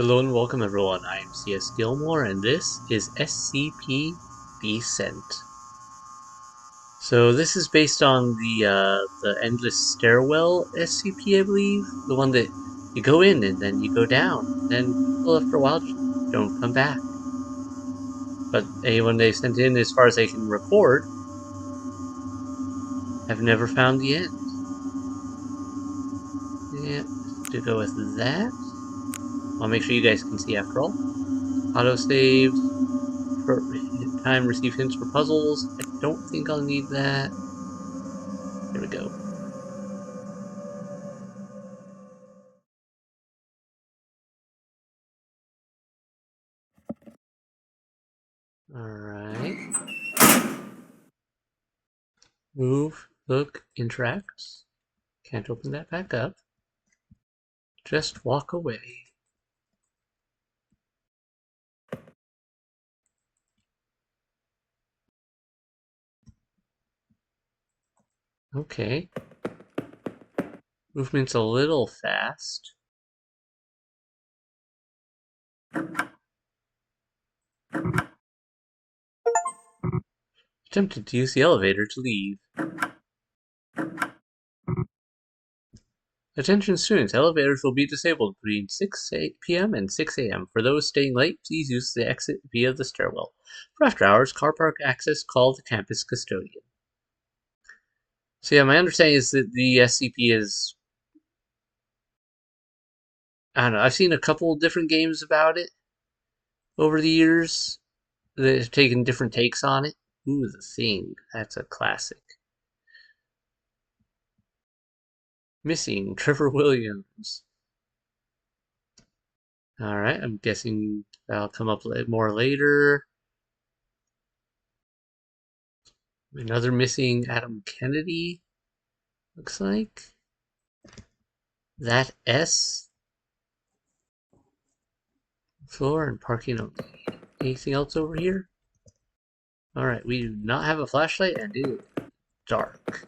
Hello and welcome everyone, I am C.S.Gilmore and this is SCP Descent. So this is based on the Endless Stairwell SCP, I believe? The one that you go in and then you go down, and then people after a while just don't come back. But anyone they sent in, as far as I can record, have never found the end. Yeah, to go with that. I'll make sure you guys can see after all. Autosave. Short time receive hints for puzzles. I don't think I'll need that. There we go. Alright. Move, look, interact. Can't open that back up. Just walk away. Okay. Movement's a little fast. Attempted to use the elevator to leave. Attention students, elevators will be disabled between 6 p.m. and 6 a.m. For those staying late, please use the exit via the stairwell. For after hours, car park access, call the campus custodian. So yeah, my understanding is that the SCP is... I don't know, I've seen a couple different games about it over the years that have taken different takes on it. Ooh, The Thing. That's a classic. Missing Trevor Williams. Alright, I'm guessing that'll come up more later. Another missing Adam Kennedy, looks like. That S. Floor and parking only. Anything else over here? Alright, we do not have a flashlight and it is dark.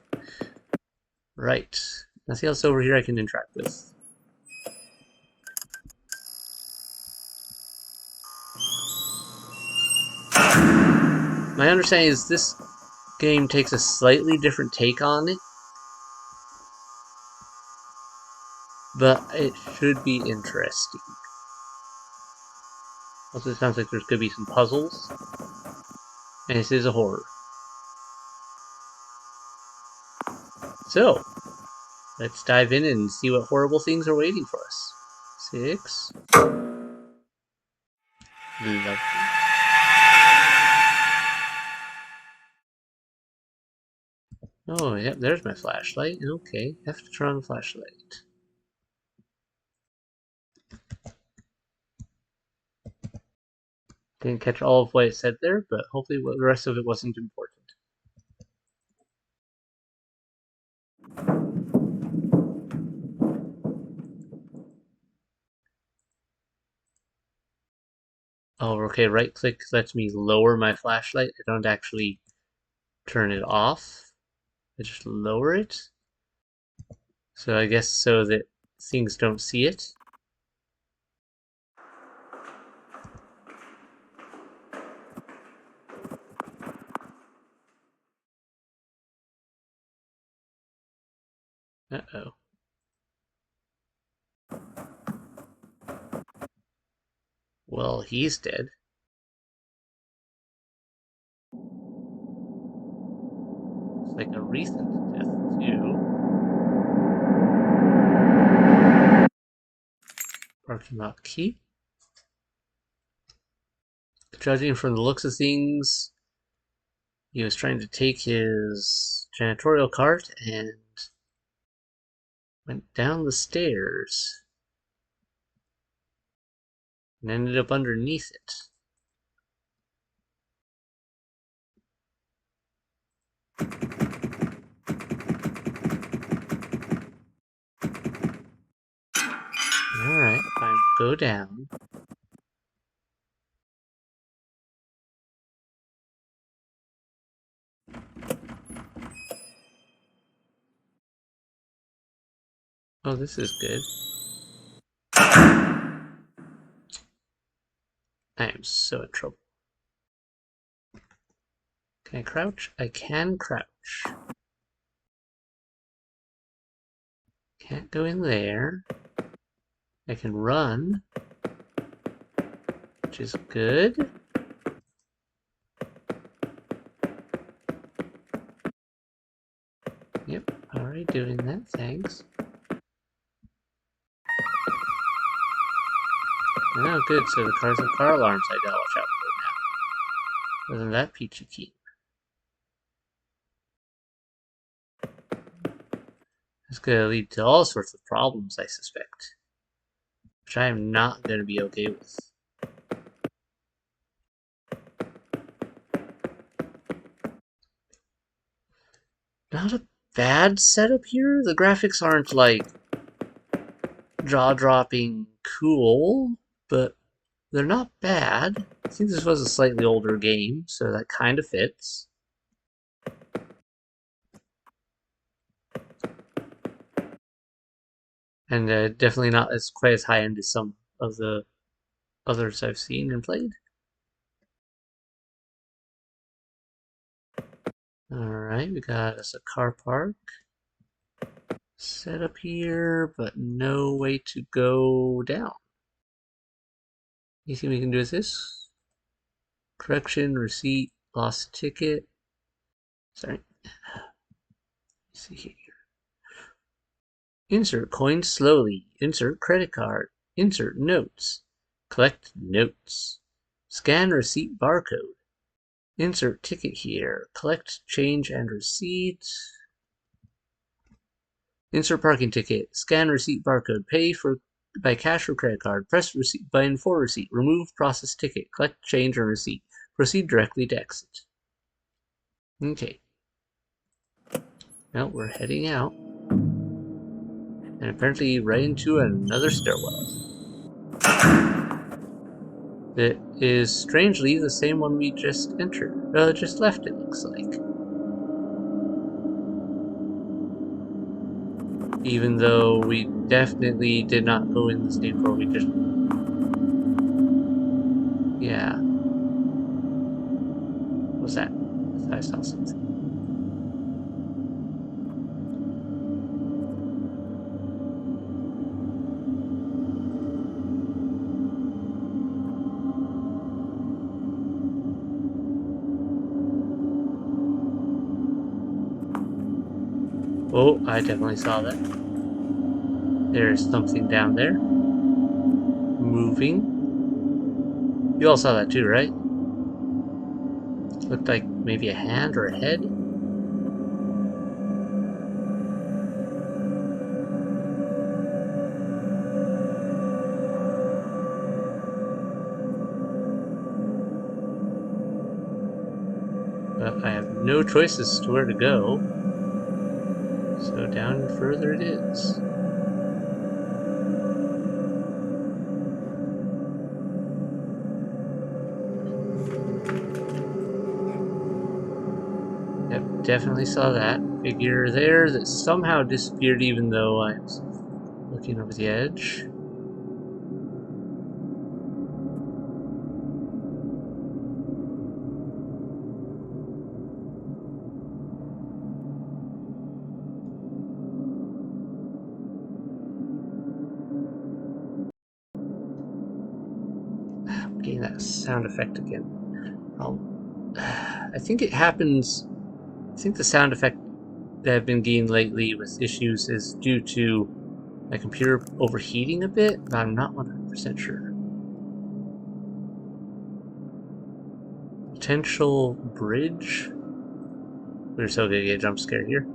Right. Nothing else over here I can interact with. My understanding is this game takes a slightly different take on it, but it should be interesting. Also, it sounds like there's going to be some puzzles, and this is a horror. So, let's dive in and see what horrible things are waiting for us. 6. Lovely. Oh, yep, there's my flashlight. Okay, have to turn on the flashlight. Didn't catch all of what it said there, but hopefully the rest of it wasn't important. Oh, okay, right click lets me lower my flashlight. I don't actually turn it off. I just lower it. So I guess so that things don't see it. Uh-oh. Well, he's dead. It's like a recent death, too. Parking lot key. Judging from the looks of things, he was trying to take his janitorial cart and went down the stairs and ended up underneath it. Alright, fine. Go down. Oh, this is good. I am so in trouble. Can I crouch? I can crouch. Can't go in there. I can run, which is good. Yep, already doing that, thanks. Oh, good, so the cars have car alarms I gotta watch out for now. Wasn't that peachy keen? It's gonna lead to all sorts of problems, I suspect. Which I am not gonna be okay with. Not a bad setup here. The graphics aren't like jaw-dropping cool, but they're not bad. I think this was a slightly older game, so that kind of fits. And definitely not as quite as high-end as some of the others I've seen and played. Alright, we got us a car park set up here, but no way to go down. Anything we can do with this? Correction, receipt, lost ticket. Sorry. Let's see here. Insert coins slowly. Insert credit card. Insert notes. Collect notes. Scan receipt barcode. Insert ticket here. Collect change and receipt. Insert parking ticket. Scan receipt barcode. Pay for by cash or credit card. Press receipt button for receipt. Remove process ticket. Collect change or receipt. Proceed directly to exit. Okay. Well, we're heading out. And apparently right into another stairwell. It is strangely the same one we just entered. Just left, it looks like. Even though we definitely did not go in the same door, we just... Yeah. What was that? I thought I saw something. Oh, I definitely saw that. There's something down there. Moving. You all saw that too, right? Looked like maybe a hand or a head. But I have no choice as to where to go. So down further it is. Yep, definitely saw that figure there that somehow disappeared even though I was looking over the edge. I'm getting that sound effect again. I think it happens. I think the sound effect that I've been getting lately with issues is due to my computer overheating a bit, but I'm not 100% sure. Potential bridge? We're so gonna get a jump scare here.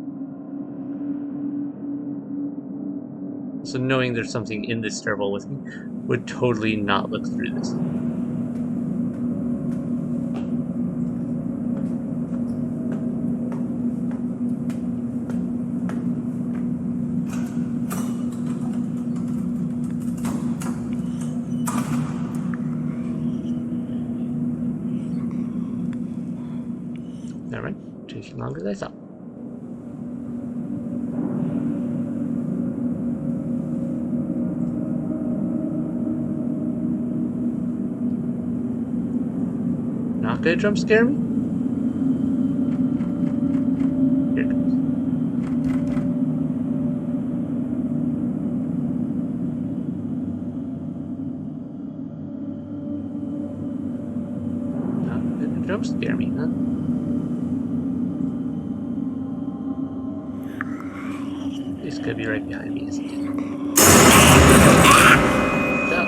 So knowing there's something in this stairwell with me would totally not look through this. Never mind, taking longer than I thought. not gonna jump scare me? Here it comes. Not gonna jump scare me, huh? He's gonna be right behind me, isn't he? Shut up.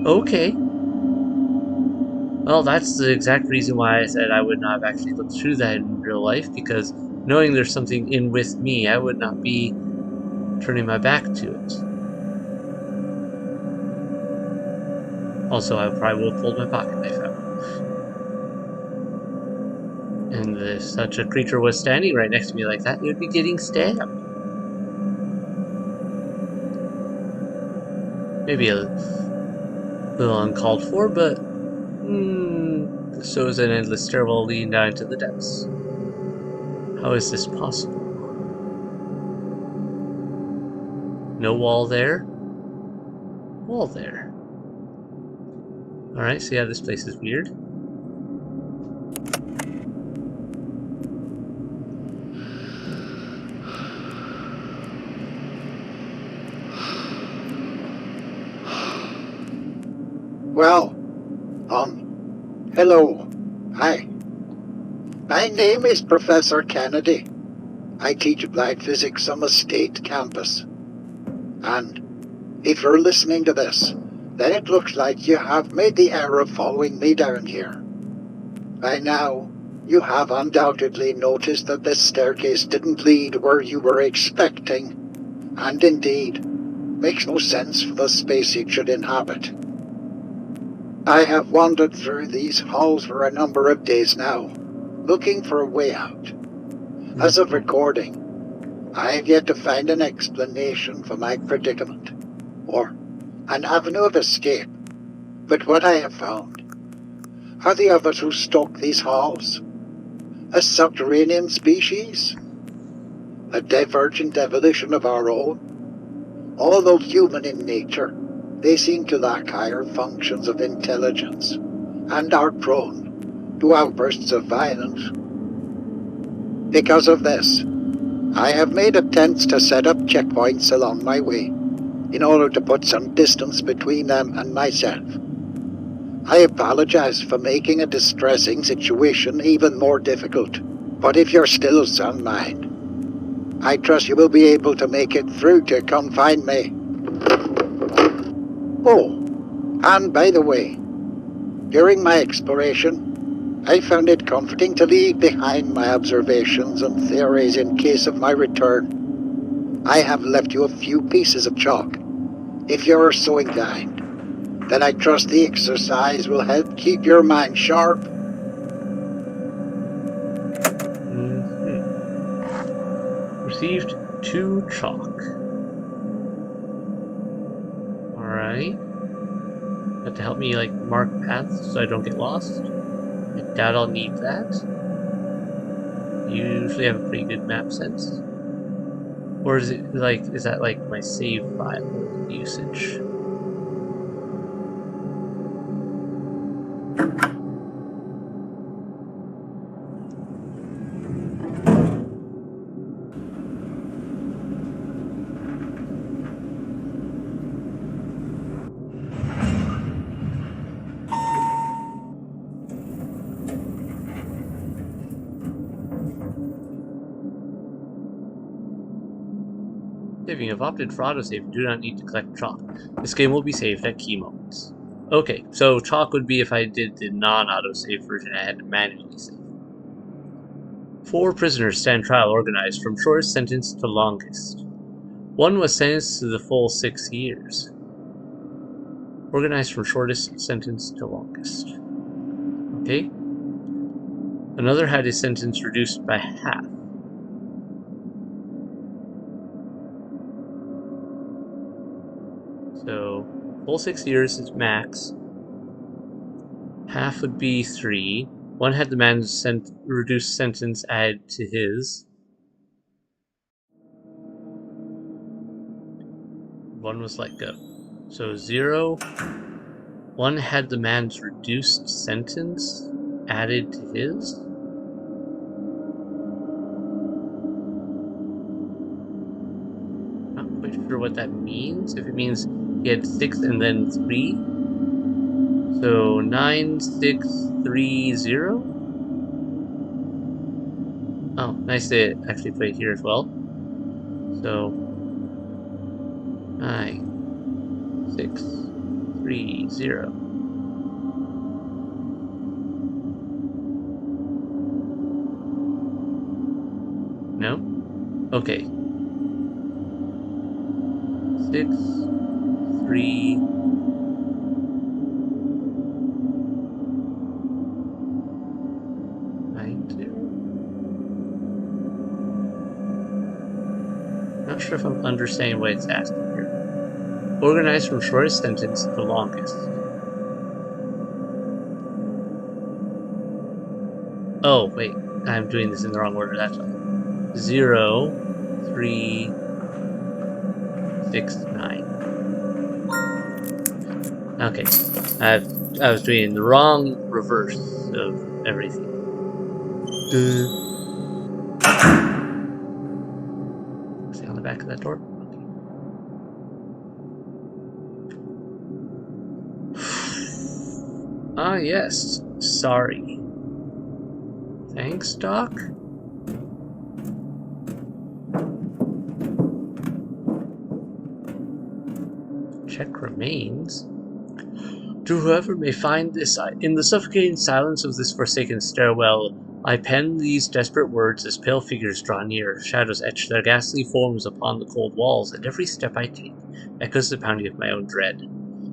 Okay. Well, that's the exact reason why I said I would not have actually looked through that in real life, because knowing there's something in with me, I would not be turning my back to it. Also, I probably would have pulled my pocket knife out. And if such a creature was standing right next to me like that, it would be getting stabbed. Maybe a little uncalled for, but so is an endless stairwell leading down into the depths. How is this possible? No wall there? Wall there. Alright, so yeah, this place is weird. Well, hello. Hi. My name is Professor Kennedy. I teach applied physics on the state campus. And if you're listening to this, then it looks like you have made the error of following me down here. By now, you have undoubtedly noticed that this staircase didn't lead where you were expecting, and indeed, makes no sense for the space it should inhabit. I have wandered through these halls for a number of days now, looking for a way out. As of recording, I have yet to find an explanation for my predicament, or an avenue of escape. But what I have found are the others who stalk these halls. A subterranean species? A divergent evolution of our own? Although human in nature, they seem to lack higher functions of intelligence, and are prone to outbursts of violence. Because of this, I have made attempts to set up checkpoints along my way, in order to put some distance between them and myself. I apologize for making a distressing situation even more difficult, but if you're still of sound mind, I trust you will be able to make it through to come find me. Oh, and by the way, during my exploration, I found it comforting to leave behind my observations and theories in case of my return. I have left you a few pieces of chalk. If you're so inclined, then I trust the exercise will help keep your mind sharp. Received 2 chalk. Alright. That to help me like mark paths so I don't get lost. I doubt I'll need that. You usually have a pretty good map sense. Or is it like, is that like my save file usage? If you have opted for autosave, you do not need to collect chalk. This game will be saved at key moments. Okay, so chalk would be if I did the non-autosave version, I had to manually save. 4 prisoners stand trial organized from shortest sentence to longest. 1 was sentenced to the full 6 years. Organized from shortest sentence to longest. Okay. Another had his sentence reduced by half. So, full 6 years is max. Half would be 3. 1 had the man's reduced sentence added to his. 1 was let go. So 0, One had the man's reduced sentence added to his. Not quite sure what that means. If it means he had 6 and then 3. So 9630. Oh, nice to actually put it here as well. So 9630. No? Okay. 6390. Not sure if I'm understanding what it's asking here. Organized from shortest sentence to longest. Oh, wait. I'm doing this in the wrong order, that's why. 0369. Okay. I I was doing the wrong reverse of everything. Duh. Is it on the back of that door? Okay. Ah, yes. Sorry. Thanks, Doc? Check remains. To whoever may find this, in the suffocating silence of this forsaken stairwell, I pen these desperate words as pale figures draw near, shadows etch their ghastly forms upon the cold walls, and every step I take echoes the pounding of my own dread.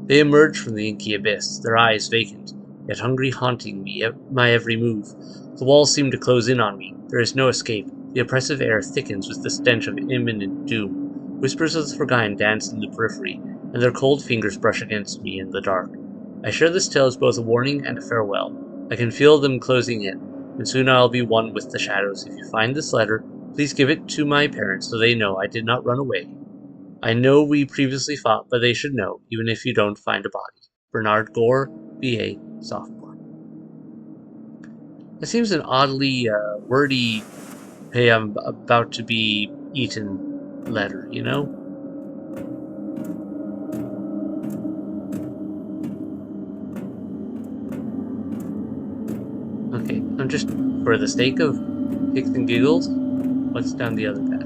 They emerge from the inky abyss, their eyes vacant, yet hungry, haunting me, my every move. The walls seem to close in on me. There is no escape. The oppressive air thickens with the stench of imminent doom. Whispers of the forgotten dance in the periphery, and their cold fingers brush against me in the dark. I share this tale as both a warning and a farewell. I can feel them closing in, and soon I'll be one with the shadows. If you find this letter, please give it to my parents so they know I did not run away. I know we previously fought, but they should know, even if you don't find a body. Bernard Gore, B.A., sophomore. That seems an oddly wordy, hey, I'm about to be eaten letter, you know? Okay, I'm just, for the sake of kicks and giggles, what's down the other path?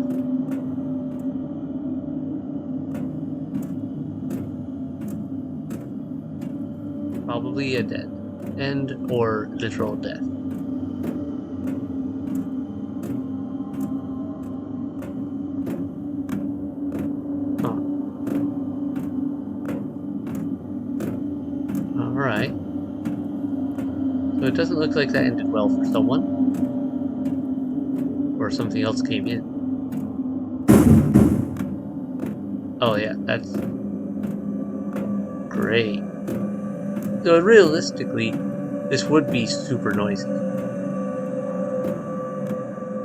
Probably a dead end or literal death. Huh. Alright. So it doesn't look like that ended well for someone. Or something else came in. Oh yeah, that's great. So realistically, this would be super noisy.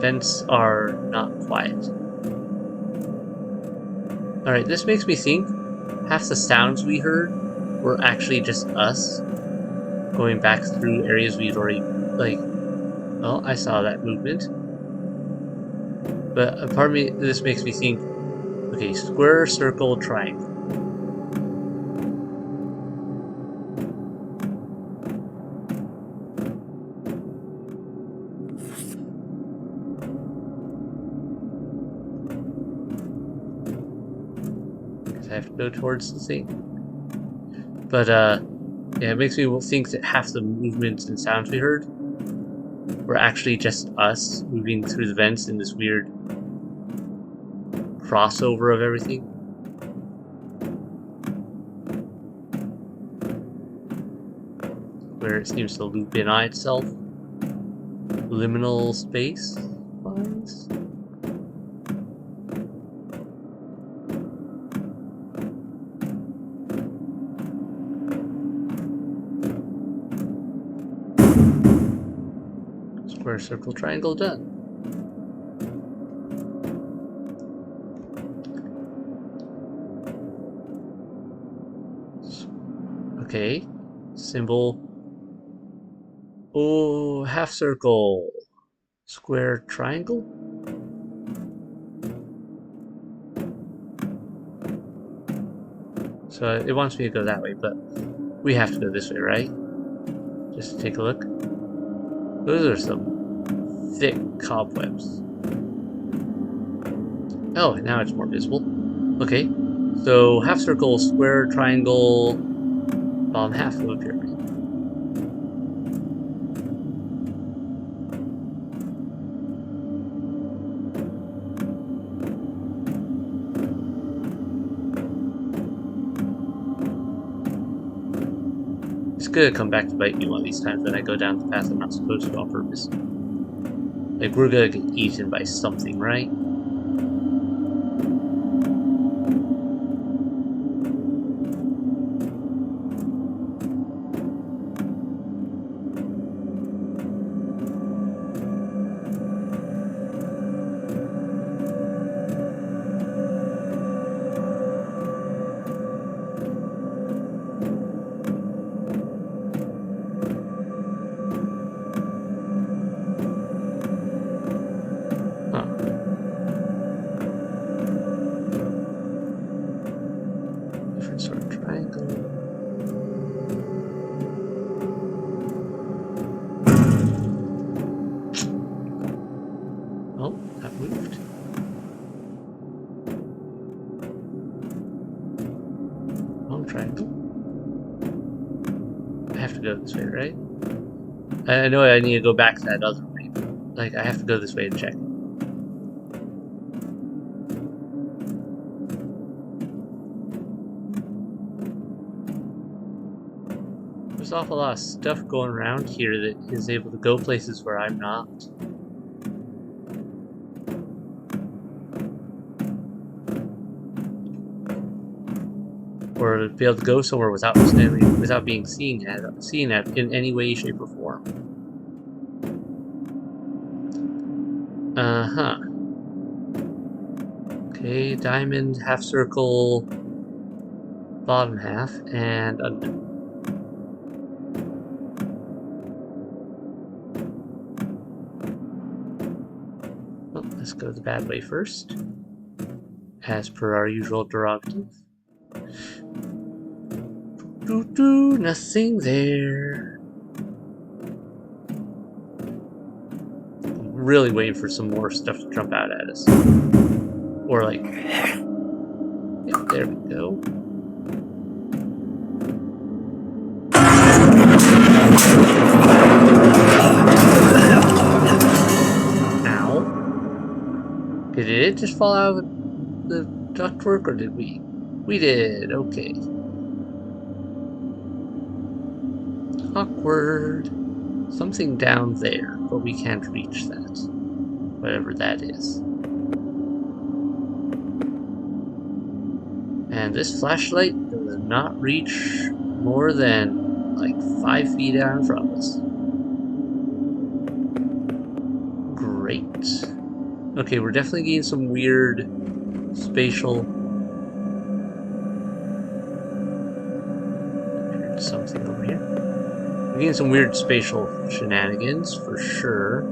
Vents are not quiet. Alright, this makes me think half the sounds we heard were actually just us going back through areas we'd already, like, oh, I saw that movement. But part of me, this makes me think, okay, square, circle, triangle. Because I have to go towards the thing. But, yeah, it makes me think that half the movements and sounds we heard were actually just us moving through the vents in this weird crossover of everything. Where it seems to loop in on itself. Liminal space wise. Square, circle, triangle, done. Okay. Symbol. Oh, half circle. Square triangle? So it wants me to go that way, but we have to go this way, right? Just to take a look. Those are some thick cobwebs. Oh, now it's more visible. Okay, so half circle, square, triangle, bottom half of a pyramid. It's gonna come back to bite me one of these times when I go down the path I'm not supposed to on purpose. Like, we're gonna get eaten by something, right? Huh. Different sort of triangle. Oh, that moved. Long triangle. I have to go this way, right? I know I need to go back to that other way, but, like, I have to go this way and check. There's an awful lot of stuff going around here that is able to go places where I'm not. Or to be able to go somewhere without being seen at in any way, shape, or form. Uh-huh. Okay, diamond, half circle, bottom half, and under. Well, let's go the bad way first, as per our usual prerogative. Nothing there. I'm really waiting for some more stuff to jump out at us. Or like, yep, there we go. Ow. Okay, did it just fall out of the ductwork, or did we? We did, okay. Awkward. Something down there, but we can't reach that. Whatever that is. And this flashlight does not reach more than like 5 feet down in front of us. Great. Okay, we're definitely getting some weird spatial. There's something over here. We're getting some weird spatial shenanigans for sure.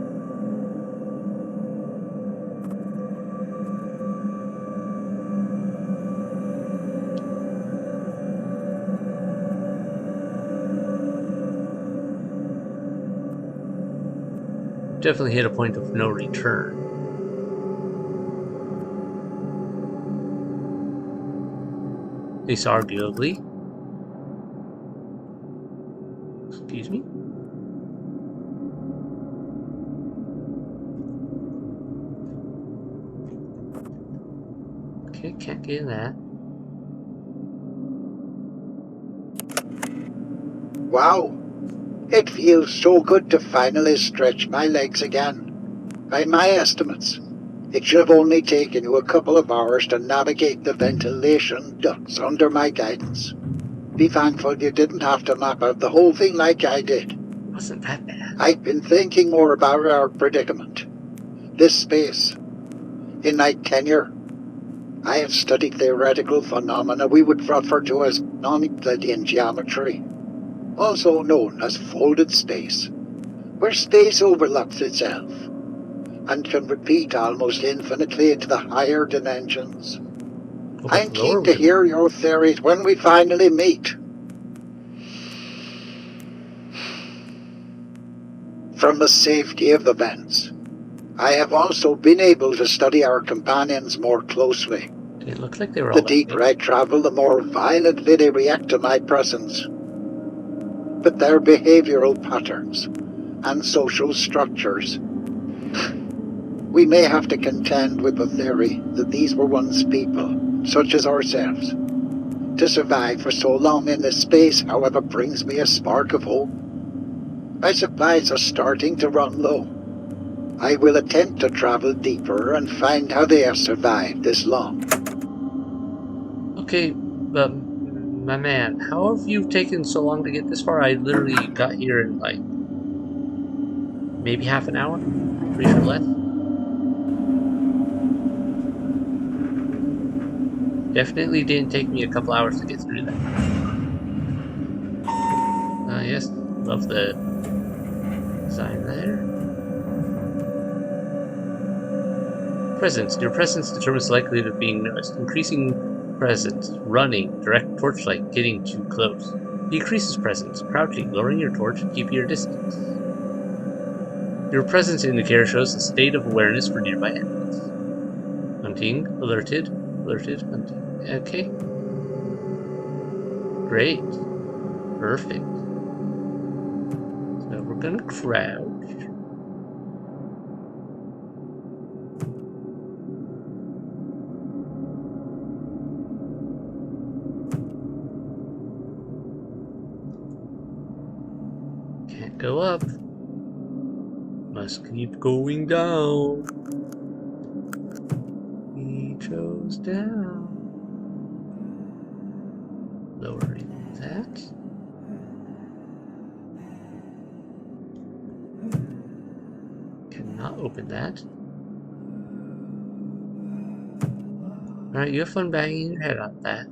Definitely hit a point of no return. At least arguably. Excuse me? Okay, can't get in that. Wow. It feels so good to finally stretch my legs again. By my estimates, it should have only taken you a couple of hours to navigate the ventilation ducts under my guidance. Be thankful you didn't have to map out the whole thing like I did. Wasn't that bad. I've been thinking more about our predicament. This space. In my tenure, I have studied theoretical phenomena we would refer to as non-Euclidean geometry. also known as folded space, where space overlaps itself and can repeat almost infinitely into the higher dimensions. What about I'm the lower keen to one? hear your theories when we finally meet. From the safety of the vents, I have also been able to study our companions more closely. Didn't look like they were The all that deeper big. I travel, the more violently they react to my presence. But their behavioral patterns and social structures, we may have to contend with the theory that these were once people, such as ourselves. To survive for so long in this space, however, brings me a spark of hope. My supplies are starting to run low. I will attempt to travel deeper and find how they have survived this long. Okay, but my man, how have you taken so long to get this far? I literally got here in like maybe half an hour. Pretty sure less. Definitely didn't take me a couple hours to get through that. Yes, love the design there. Presence. Your presence determines the likelihood of being noticed. Increasing presence, running, direct torchlight, getting too close. Decreases presence, crouching, lowering your torch, keep your distance. Your presence indicator shows a state of awareness for nearby enemies. Hunting, alerted, alerted, hunting. Okay, great, perfect. So we're gonna crouch. Can't go up. Must keep going down. He chose down. Lowering that. Cannot open that. Alright, you have fun banging your head on that.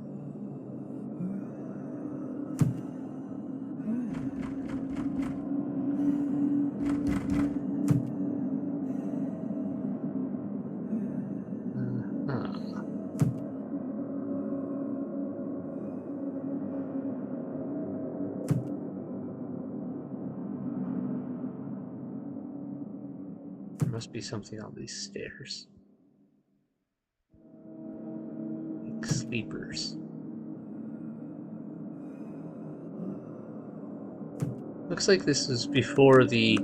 Uh-huh. There must be something on these stairs. Like sleepers. Looks like this is before the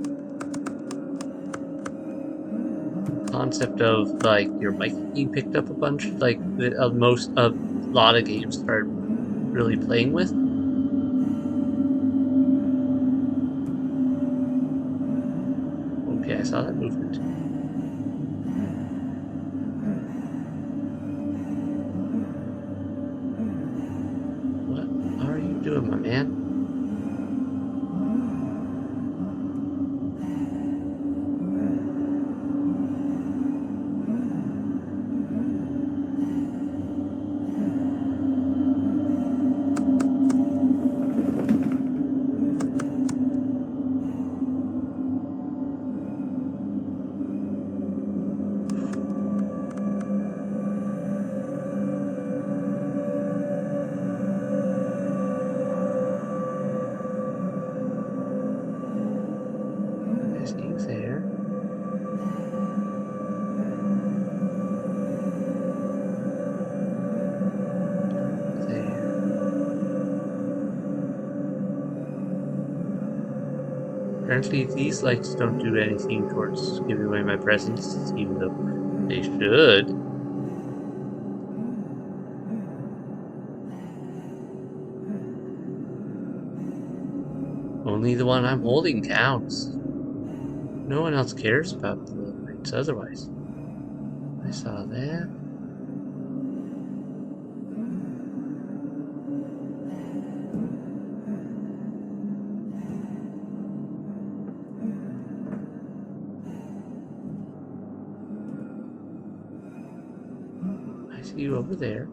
concept of like your mic being picked up a bunch, like most a lot of games start really playing with. Okay, I saw that movement. What are you doing, my man? I see you there. Over there. Apparently, these lights don't do anything towards giving away my presence, even though they should. Only the one I'm holding counts. No one else cares about the lights otherwise. I saw that. I see you over there.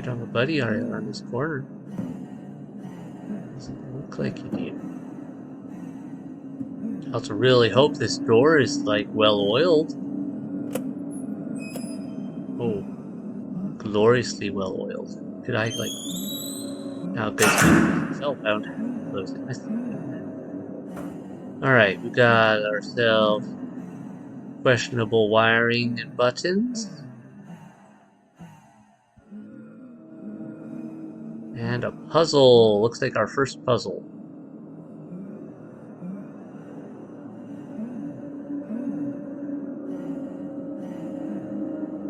don't have a buddy on this corner. Doesn't look like you do. I also really hope this door is like well oiled. Oh, gloriously well oiled. Could I like? Now because myself, I don't have to close it. I see what I'm doing. All right, we got ourselves questionable wiring and buttons, and a puzzle. Looks like our first puzzle.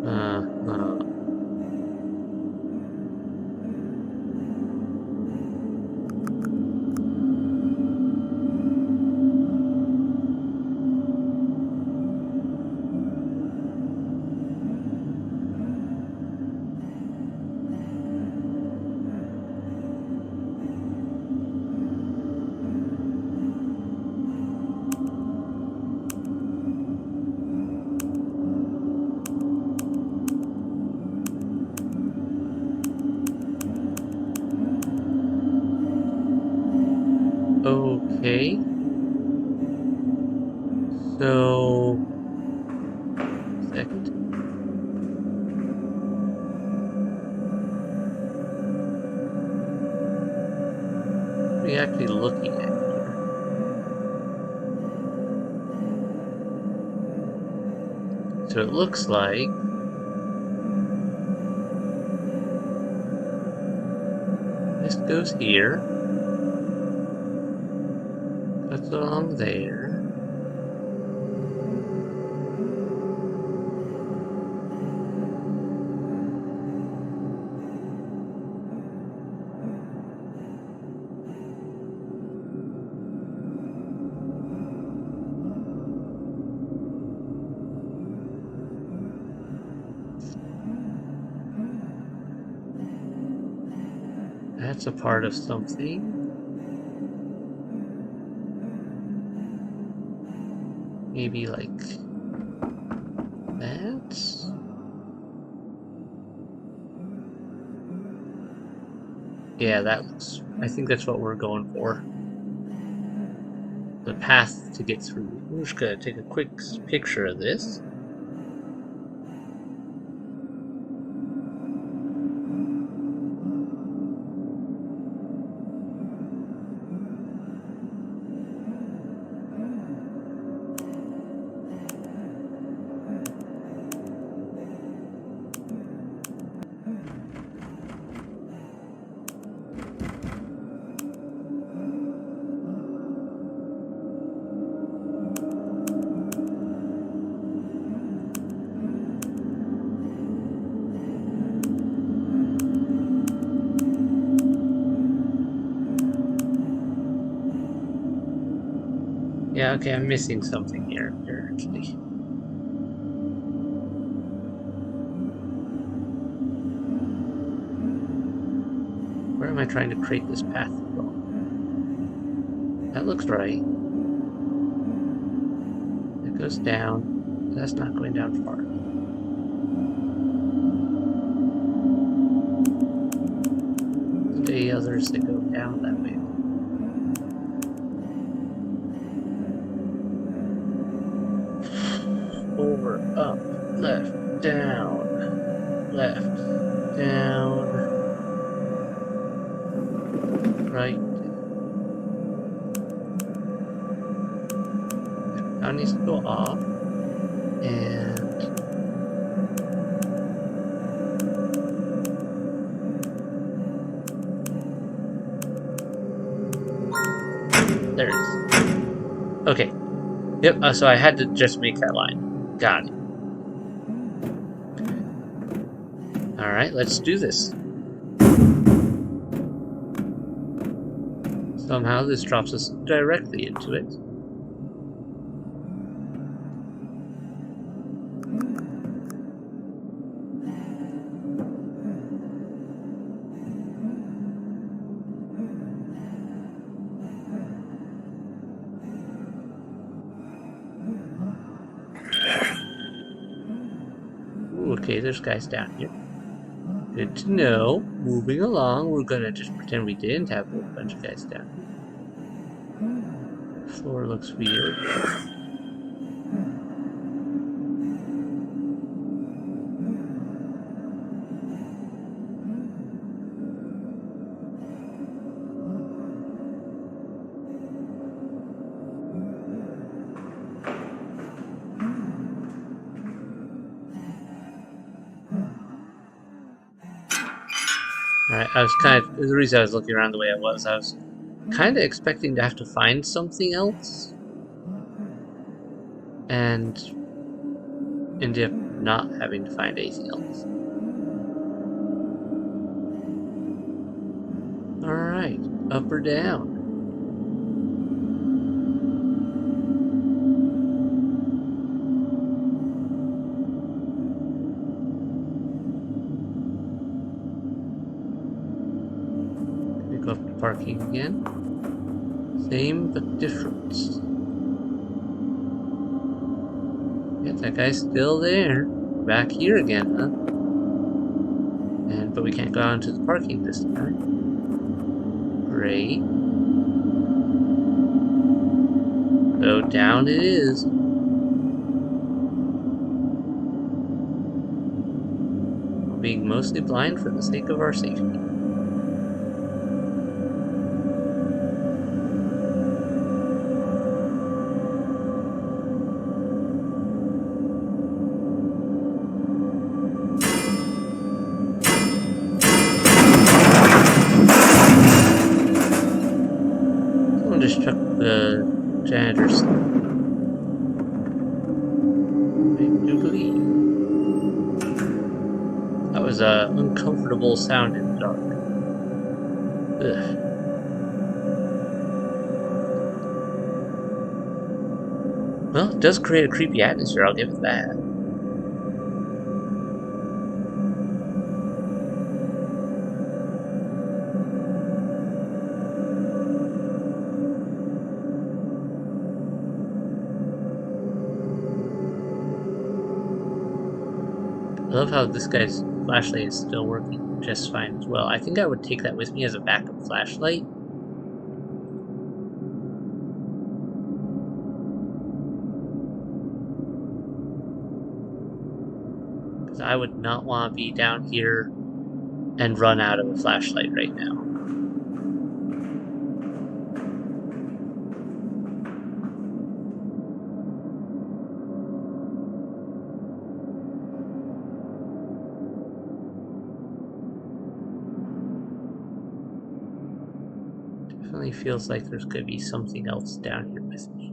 Uh, uh, okay. So, second. What are we actually looking at here? So it looks like this goes here, cuts along there. That's a part of something. Maybe like that? Yeah, that looks. I think that's what we're going for. The path to get through. I'm just gonna take a quick picture of this. Yeah, okay, I'm missing something here, actually. Where am I trying to create this path from? That looks right. It goes down. That's not going down far enough. The others that go down that way. Forward, up, left, down, right. Now it needs to go off, and there it is. Okay. Yep, so I had to just make that line. Got it. Alright, let's do this. Somehow this drops us directly into it. Ooh, okay, there's guys down here. Good to know. Moving along, we're gonna just pretend we didn't have a bunch of guys down here. The floor looks weird. Alright, the reason I was looking around the way I was kind of expecting to have to find something else. And ended up not having to find anything else. Alright, up or down? We go up to parking again. Same but different. Yeah, that guy's still there. Back here again, huh? But we can't go out into the parking this time. Great. So down it is. We're being mostly blind for the sake of our safety. Someone just chucked the janitor's I do believe. That was an uncomfortable sound in the dark. Ugh. Well, it does create a creepy atmosphere, I'll give it that. I love how this guy's flashlight is still working just fine as well. I think I would take that with me as a backup flashlight. Because I would not want to be down here and run out of a flashlight right now. Definitely feels like there's going to be something else down here with me.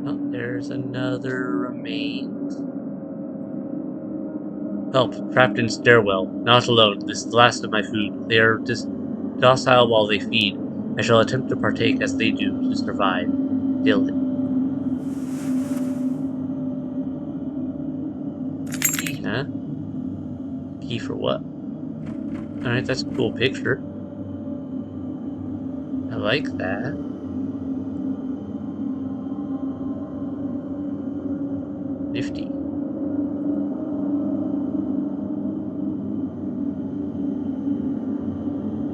Oh, there's another remains. Help, trapped in stairwell. Not alone. This is the last of my food. They are docile while they feed. I shall attempt to partake as they do to survive. Dylan. Key, huh? Key for what? Alright, that's a cool picture. I like that. Nifty.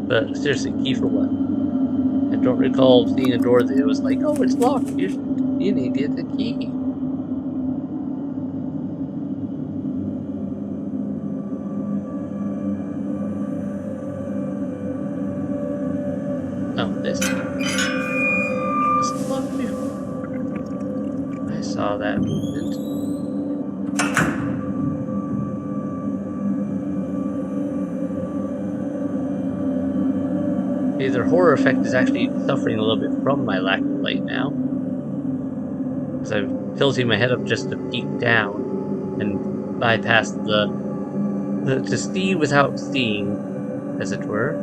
But seriously, key for what? I don't recall seeing a door that it was like, oh, it's locked. You need to get the key. Oh, this. This is locked before. I saw that movement. Okay, their horror effect is actually suffering a little bit from my lack of light now. Because I'm tilting my head up just to peek down and bypass to see without seeing, as it were.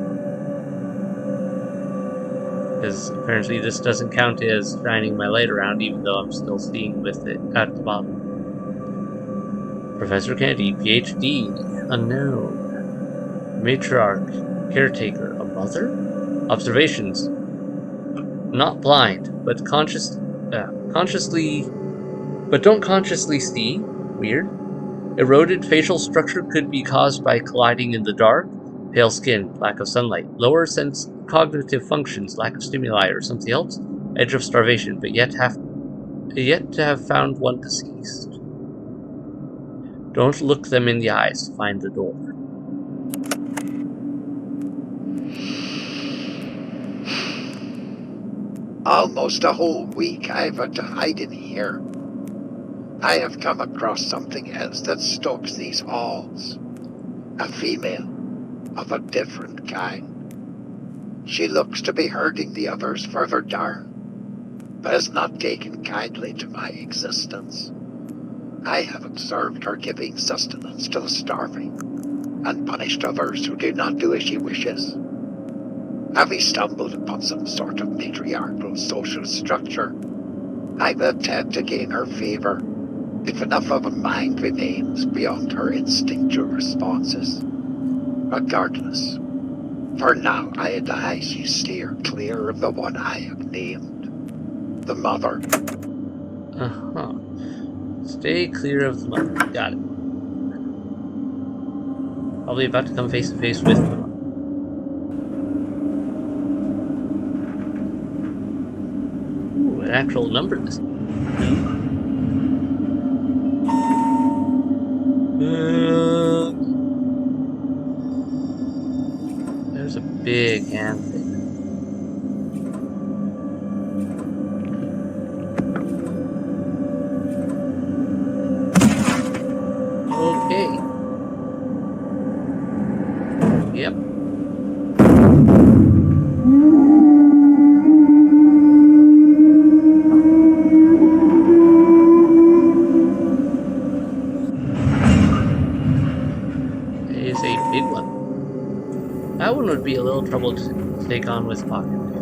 Because apparently this doesn't count as shining my light around, even though I'm still seeing with it at the bottom. Professor Kennedy, PhD, unknown. Matriarch, caretaker, a mother? Observations. Not blind, but conscious consciously, but don't consciously see. Weird. Eroded facial structure could be caused by colliding in the dark. Pale skin, lack of sunlight, lower sense cognitive functions, lack of stimuli, or something else. Edge of starvation, but yet to have found one deceased. Don't look them in the eyes to find the door. Almost a whole week I've had to hide in here. I have come across something else that stalks these halls. A female of a different kind. She looks to be hurting the others further down, but has not taken kindly to my existence. I have observed her giving sustenance to the starving, and punished others who do not do as she wishes. Having stumbled upon some sort of matriarchal social structure, I will attempt to gain her favor, if enough of a mind remains beyond her instinctual responses. Regardless, for now I advise you steer clear of the one I have named, the Mother. Uh-huh. Stay clear of the mother. Got it. Probably about to come face to face with the mother. Ooh, an actual number this time. There's a big hand there. Okay. Yep. It is a big one. That one would be a little trouble to take on with pocket knife.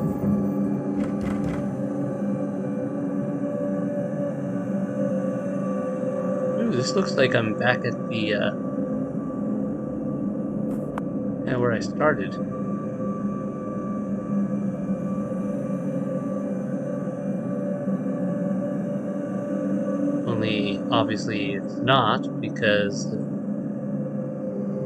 Ooh, this looks like I'm back at the where I started. Only obviously it's not, because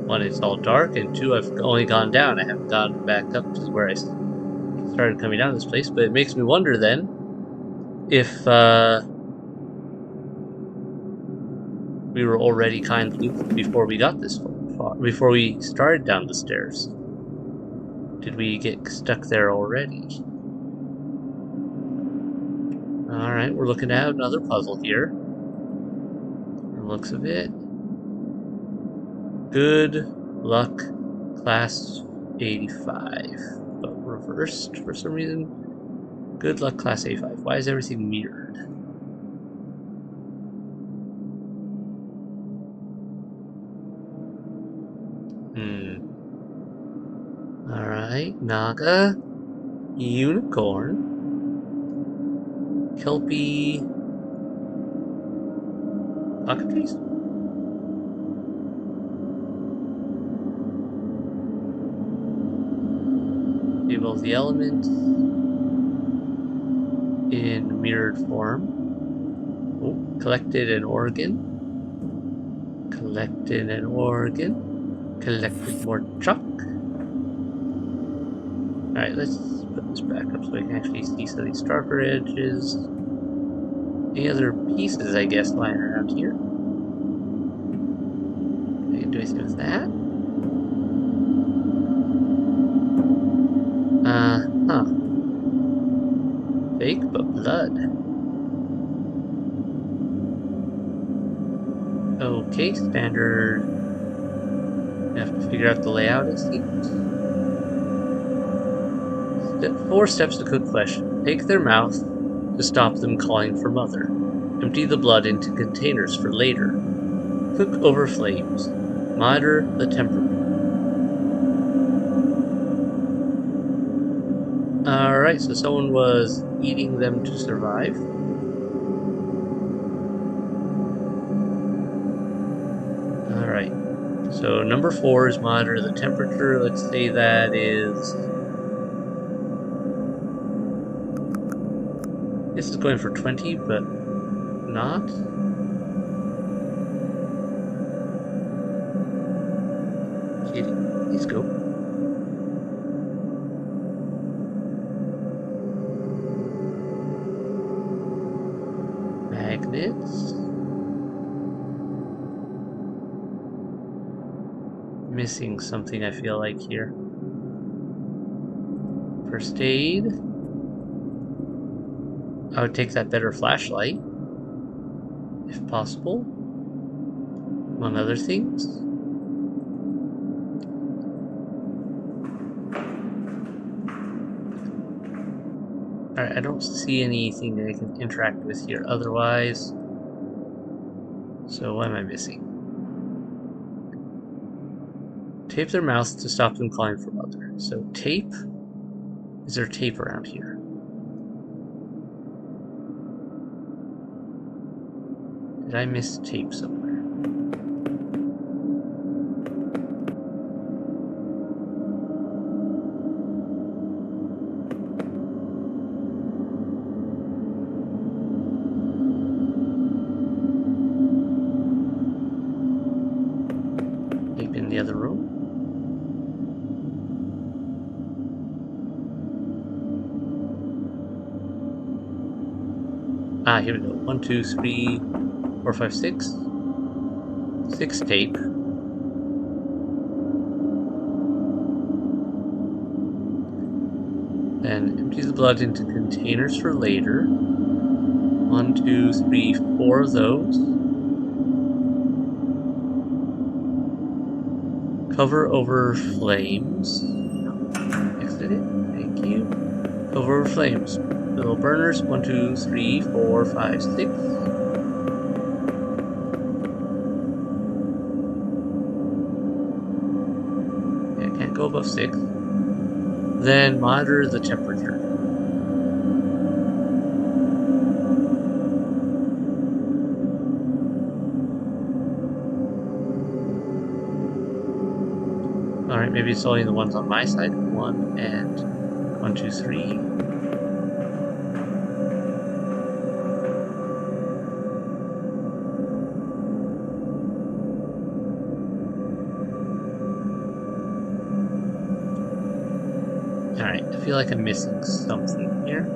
one, it's all dark, and two, I've only gone down. I haven't gone back up to where I started coming down this place. But it makes me wonder then if we were already kind of looped before we got this far, before we started down the stairs. Did we get stuck there already? Alright, we're looking at another puzzle here. From the looks of it. Good luck, class 85. But reversed for some reason. Good luck, class 85. Why is everything mirrored? Alright, Naga, Unicorn, Kelpie, Cockatrice? Table of the elements in mirrored form. Oh, collected an organ. Collected an organ. Collected more chalk. Alright, let's put this back up so I can actually see some of these darker edges. Any other pieces, I guess, lying around here? Can I do anything with that? Huh. Fake, but blood. Okay, standard. I have to figure out the layout, it seems. 4 steps to cook flesh. Take their mouth to stop them calling for mother. Empty the blood into containers for later. Cook over flames. Monitor the temperature. Alright, so someone was eating them to survive. Alright, so number 4 is monitor the temperature. Let's say that is This is going for 20, but not. Kitty, please go. Magnets. Missing something, I feel like, here. First aid. I would take that better flashlight, if possible, among other things. Alright, I don't see anything that I can interact with here otherwise. So what am I missing? Tape their mouths to stop them calling for mother. So tape? Is there tape around here? Did I miss tape somewhere? Tape in the other room? Ah, here we go. 1, 2, 3, 4, 5, 6. 6 tape. Then empty the blood into containers for later. 1, 2, 3, 4 of those. Cover over flames. Exit it. Thank you. Cover over flames. Little burners. 1, 2, 3, 4, 5, 6. Yeah, can't go above 6. Then monitor the temperature. Alright, maybe it's only the ones on my side. 1 and 1, 2, 3. Alright, I feel like I'm missing something here.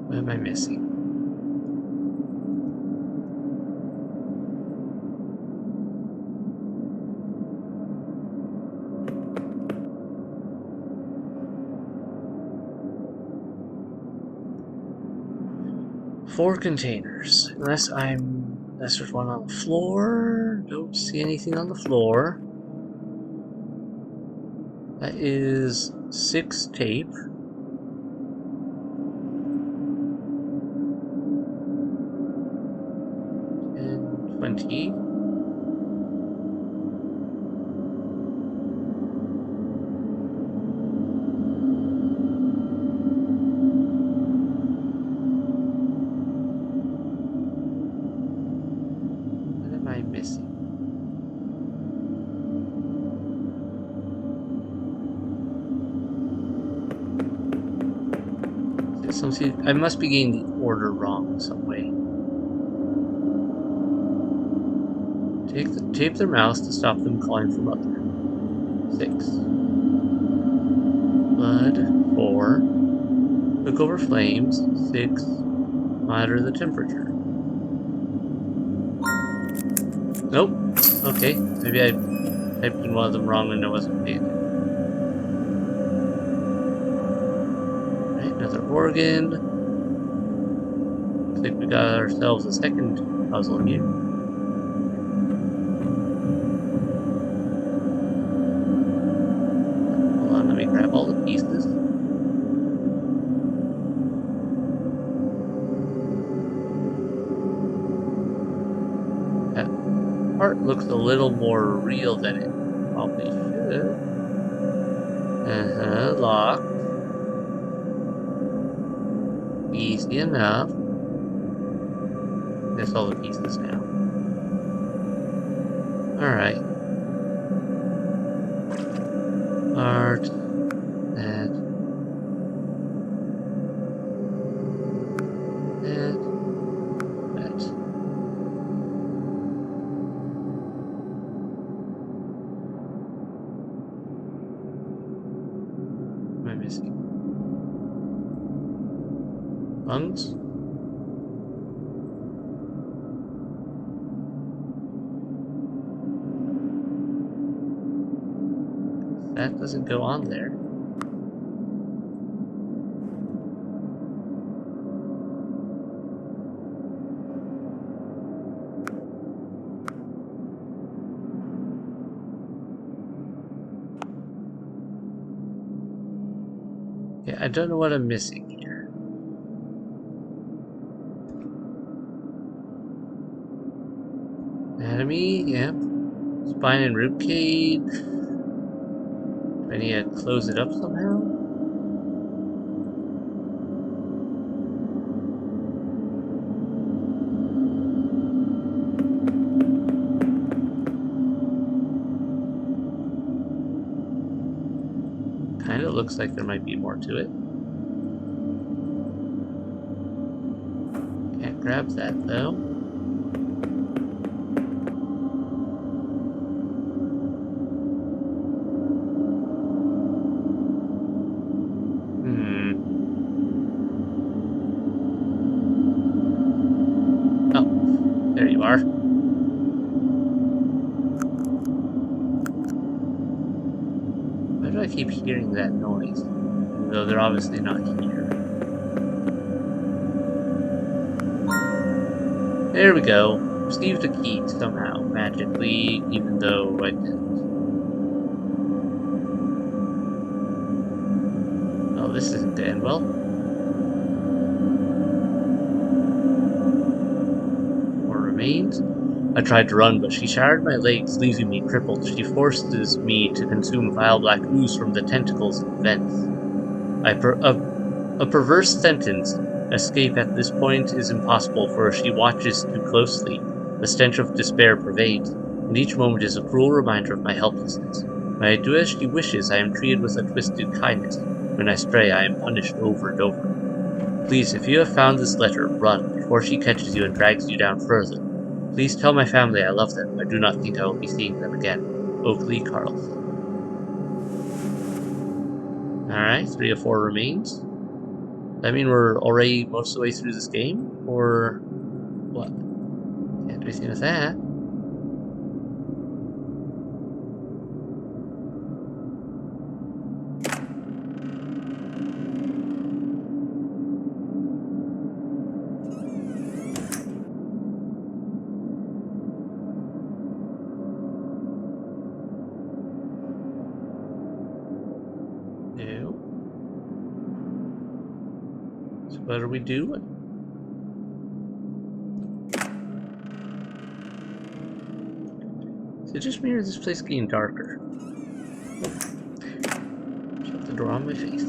What am I missing? Four containers. Unless there's one on the floor. Don't see anything on the floor. That is 6 tape. And 20. What am I missing? I must be getting the order wrong in some way. Tape their mouths to stop them calling for mother. 6. Blood. 4. Look over flames. 6. Monitor the temperature. Nope. Okay. Maybe I typed in one of them wrong and I wasn't paying attention. Alright, another organ. Looks like we got ourselves a second puzzle here. Hold on, let me grab all the pieces. part looks a little more real than it probably should. Locked. Easy enough. There's all the pieces now. Alright. Art. That. That. That. What am I missing? Lungs? That doesn't go on there. Yeah, I don't know what I'm missing here. Anatomy, yep. Spine and rib cage. Do I need to close it up somehow? Kinda looks like there might be more to it. Can't grab that though. Oh, there you are. Why do I keep hearing that noise? Even though they're obviously not here. There we go. Received a key somehow, magically, even though I didn't. Oh, this isn't going well. More remains. I tried to run, but she shattered my legs, leaving me crippled. She forces me to consume vile black ooze from the tentacles and vents. A perverse sentence. Escape at this point is impossible, for she watches too closely. The stench of despair pervades, and each moment is a cruel reminder of my helplessness. When I do as she wishes, I am treated with a twisted kindness. When I stray, I am punished over and over. Please, if you have found this letter, run, before she catches you and drags you down further. Please tell my family I love them. I do not think I will be seeing them again. Oakley Carlson. Alright, 3 of 4 remains. That mean we're already most of the way through this game? Or what? Can't do anything with that. No. So what are we doing? Is it just me or is this place getting darker? Shut the door on my face.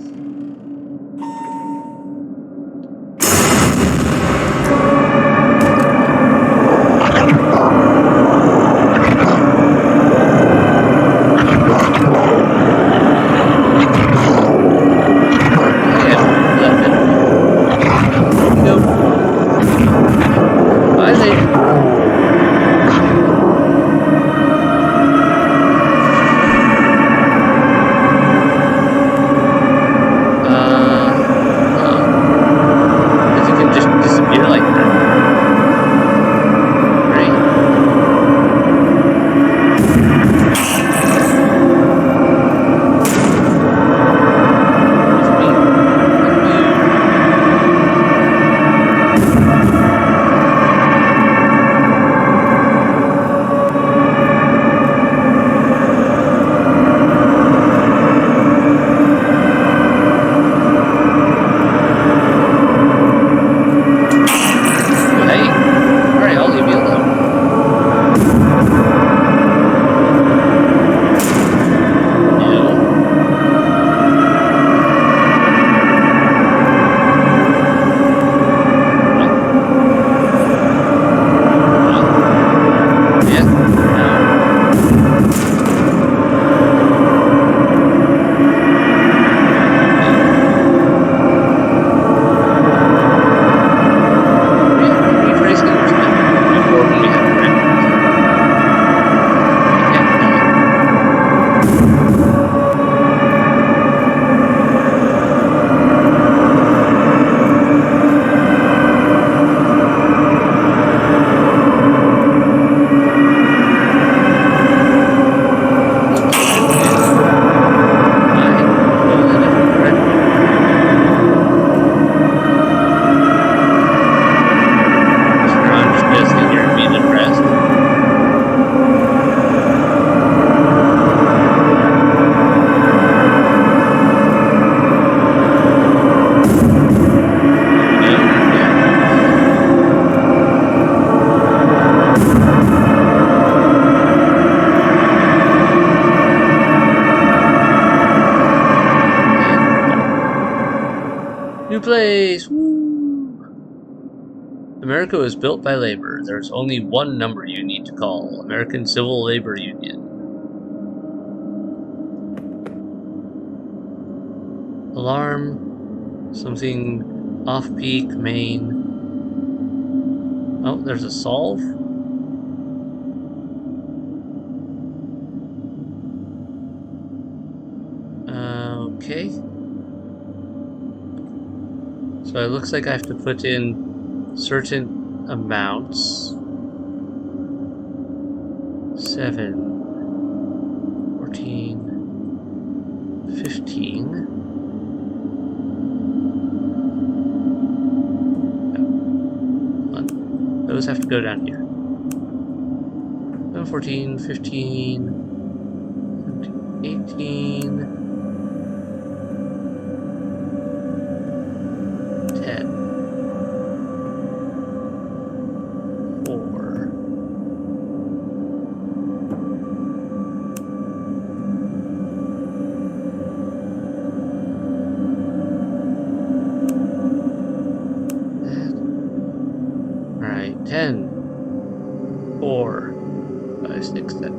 Good place! Woo! America was built by labor. There's only one number you need to call. American Civil Labor Union. Alarm. Something off-peak main. Oh, there's a solve. Okay. So it looks like I have to put in certain amounts. 7, 14, 15. Those have to go down here. 14, 15, 18, 10, 4. Alright, 10, 4, 5, 6, 7.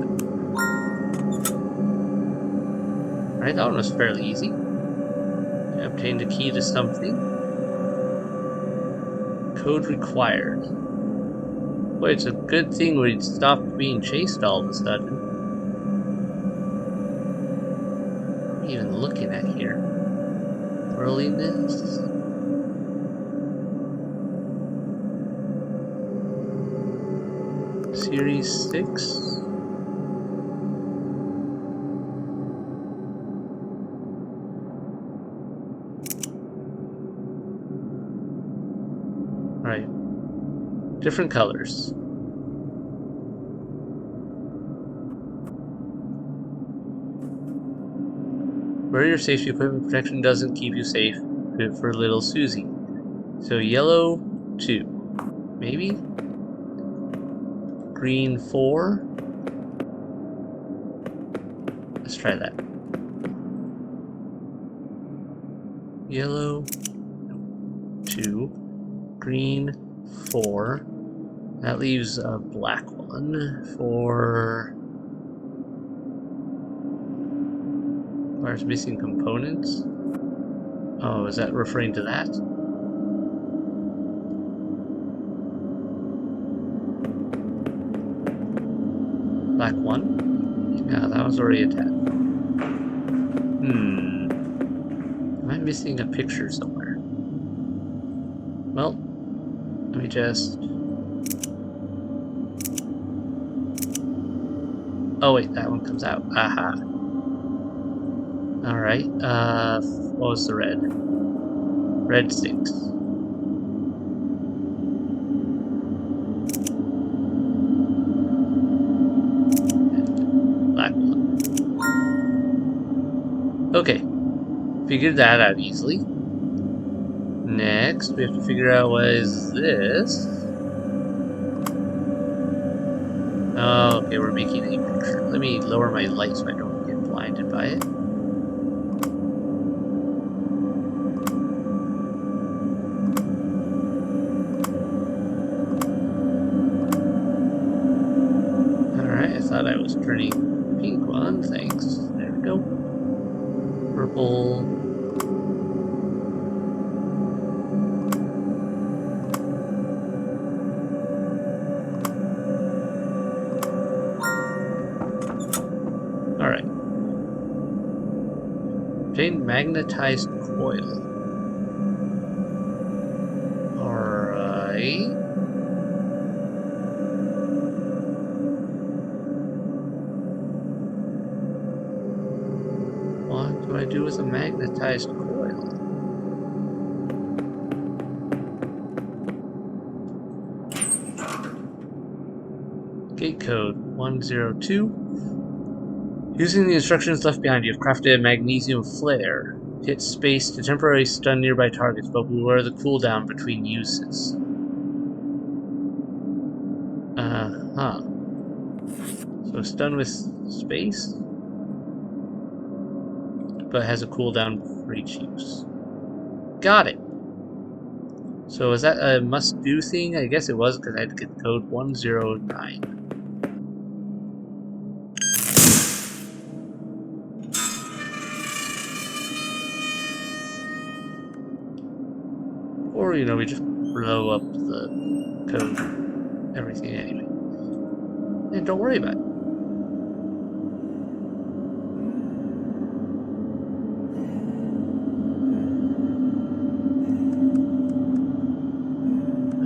Alright, that one was fairly easy. I obtained a key to something. Code required. Boy, it's a good thing we stopped being chased all of a sudden. What are you even looking at here? Worldliness? Series 6? Right. Different colors. Where your safety equipment protection doesn't keep you safe. Good for little Susie. So yellow 2. Maybe? Green 4. Let's try that. Yellow 2. Green 4. That leaves a black one for... Requires missing components? Oh, is that referring to that? Black 1? Yeah, that was already attached. Am I missing a picture somewhere? Well, let me just... Oh wait, that one comes out. Aha. Alright, what was the red? Red 6. Black 1. Okay. Figured that out easily. Next, we have to figure out what is this. Oh, okay, we're making a picture. Let me lower my light so I don't get blinded by it. Alright, I thought I was turning pink one. Thanks. There we go. Purple. Alright. Obtained magnetized coil. Alright. What do I do with a magnetized coil? Gate code 102. Using the instructions left behind, you have crafted a magnesium flare. Hit space to temporarily stun nearby targets, but beware the cooldown between uses. So stun with space, but has a cooldown for each use. Got it. So is that a must-do thing? I guess it was, because I had to get code 109. Or, you know, we just blow up the code, everything anyway. And don't worry about it.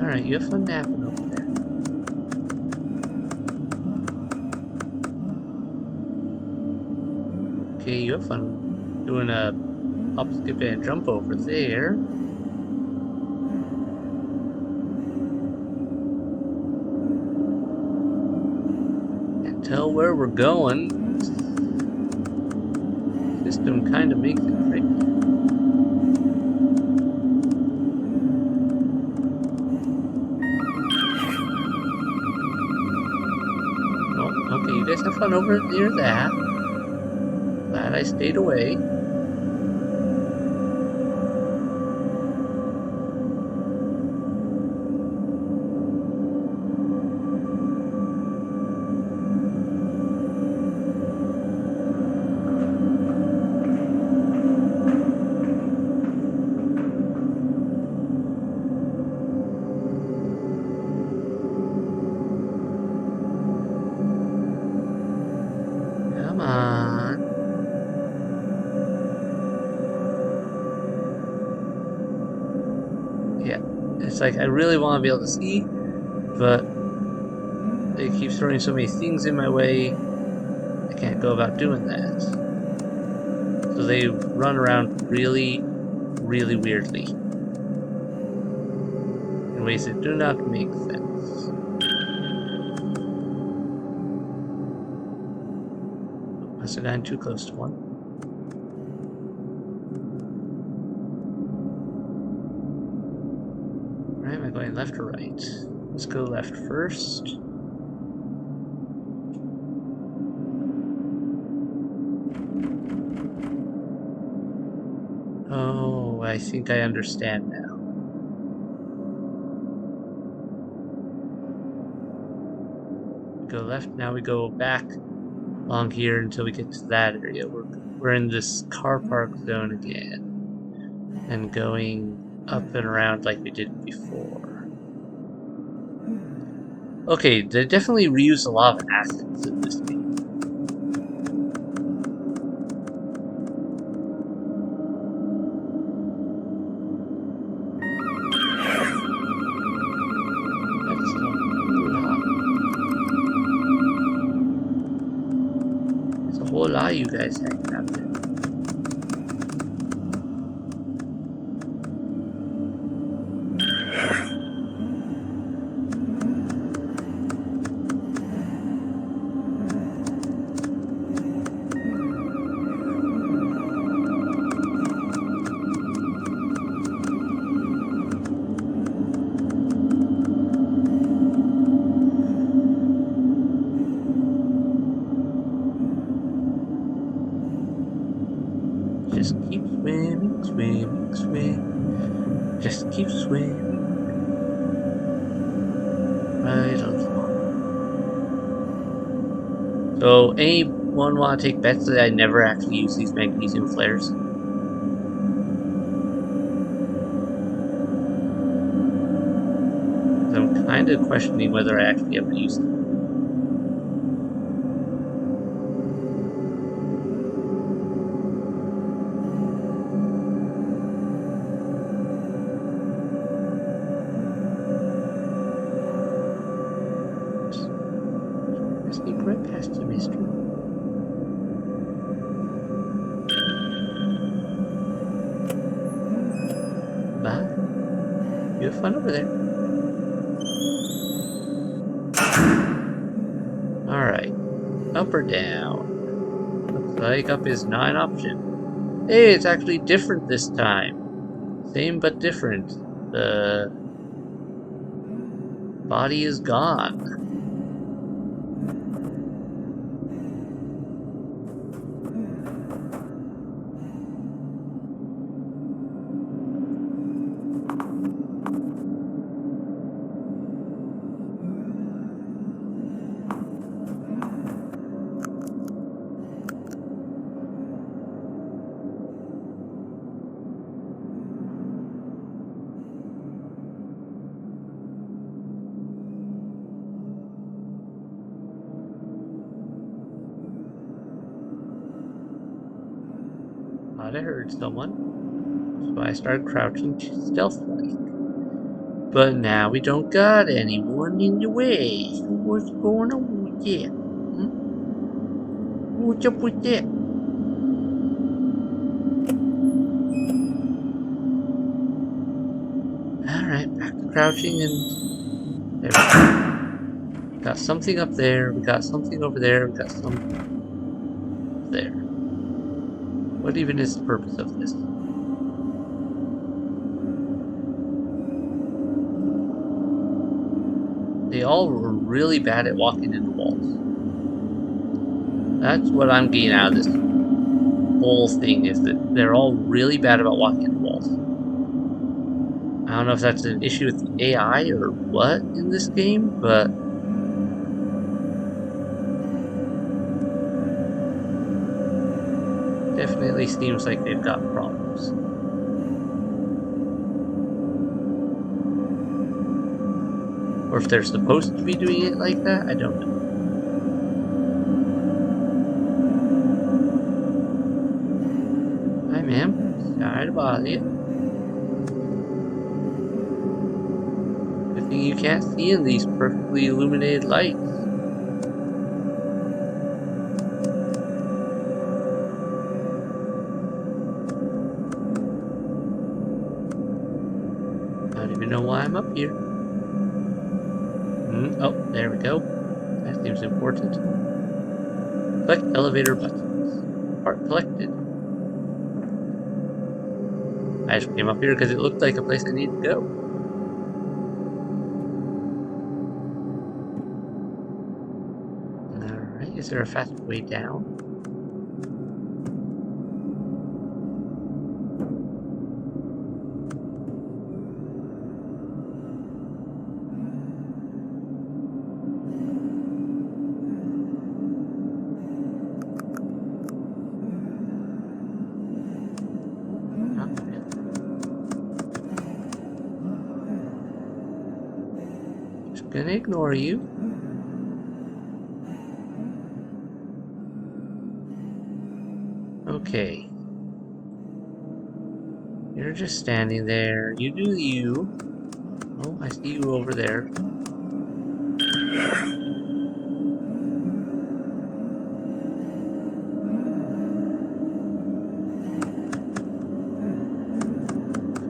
Alright, you have fun napping over there. Okay, you have fun doing a hop, skip, and jump over there. Can't tell where we're going. System kind of makes it tricky. Oh, okay, you guys have fun over near that. Glad I stayed away. Come on. Yeah, it's like I really want to be able to see, but they keep throwing so many things in my way, I can't go about doing that. So they run around really, really weirdly. In ways that do not make sense. Must have gotten too close to one. Alright, am I going left or right? Let's go left first. Oh, I think I understand now. We go left, now we go back along here until we get to that area. We're in this car park zone again. And going up and around like we did before. Okay, they definitely reuse a lot of assets in this game. That's a lot. There's a whole lot of you guys hanging out there. Just keep swimming, swimming, swimming. Just keep swimming. Right along. So, anyone want to take bets that I never actually use these magnesium flares? I'm kind of questioning whether I actually ever used them. Just sneak right past you, mister. Bye. You have fun over there. Alright. Up or down? Looks like up is not an option. Hey, it's actually different this time. Same but different. The body is gone. Thought I heard someone, so I started crouching stealth-like. But now we don't got anyone in the way, so what's going on with that? Hmm? What's up with that? Alright, back to crouching, and there we go. Got something up there, we got something over there, we got some up there. What even is the purpose of this? They all were really bad at walking into walls. That's what I'm getting out of this whole thing, is that they're all really bad about walking into walls. I don't know if that's an issue with the AI or what in this game, but definitely seems like they've got problems. Or if they're supposed to be doing it like that, I don't know. Hi, ma'am. Sorry to bother you. Good thing you can't see in these perfectly illuminated lights. I don't even know why I'm up here. Oh, there we go. That seems important. Collect elevator buttons. Part collected. I just came up here because it looked like a place I needed to go. Alright, is there a faster way down? Not really. Just gonna ignore you. Okay. You're just standing there. You do you. Oh, I see you over there.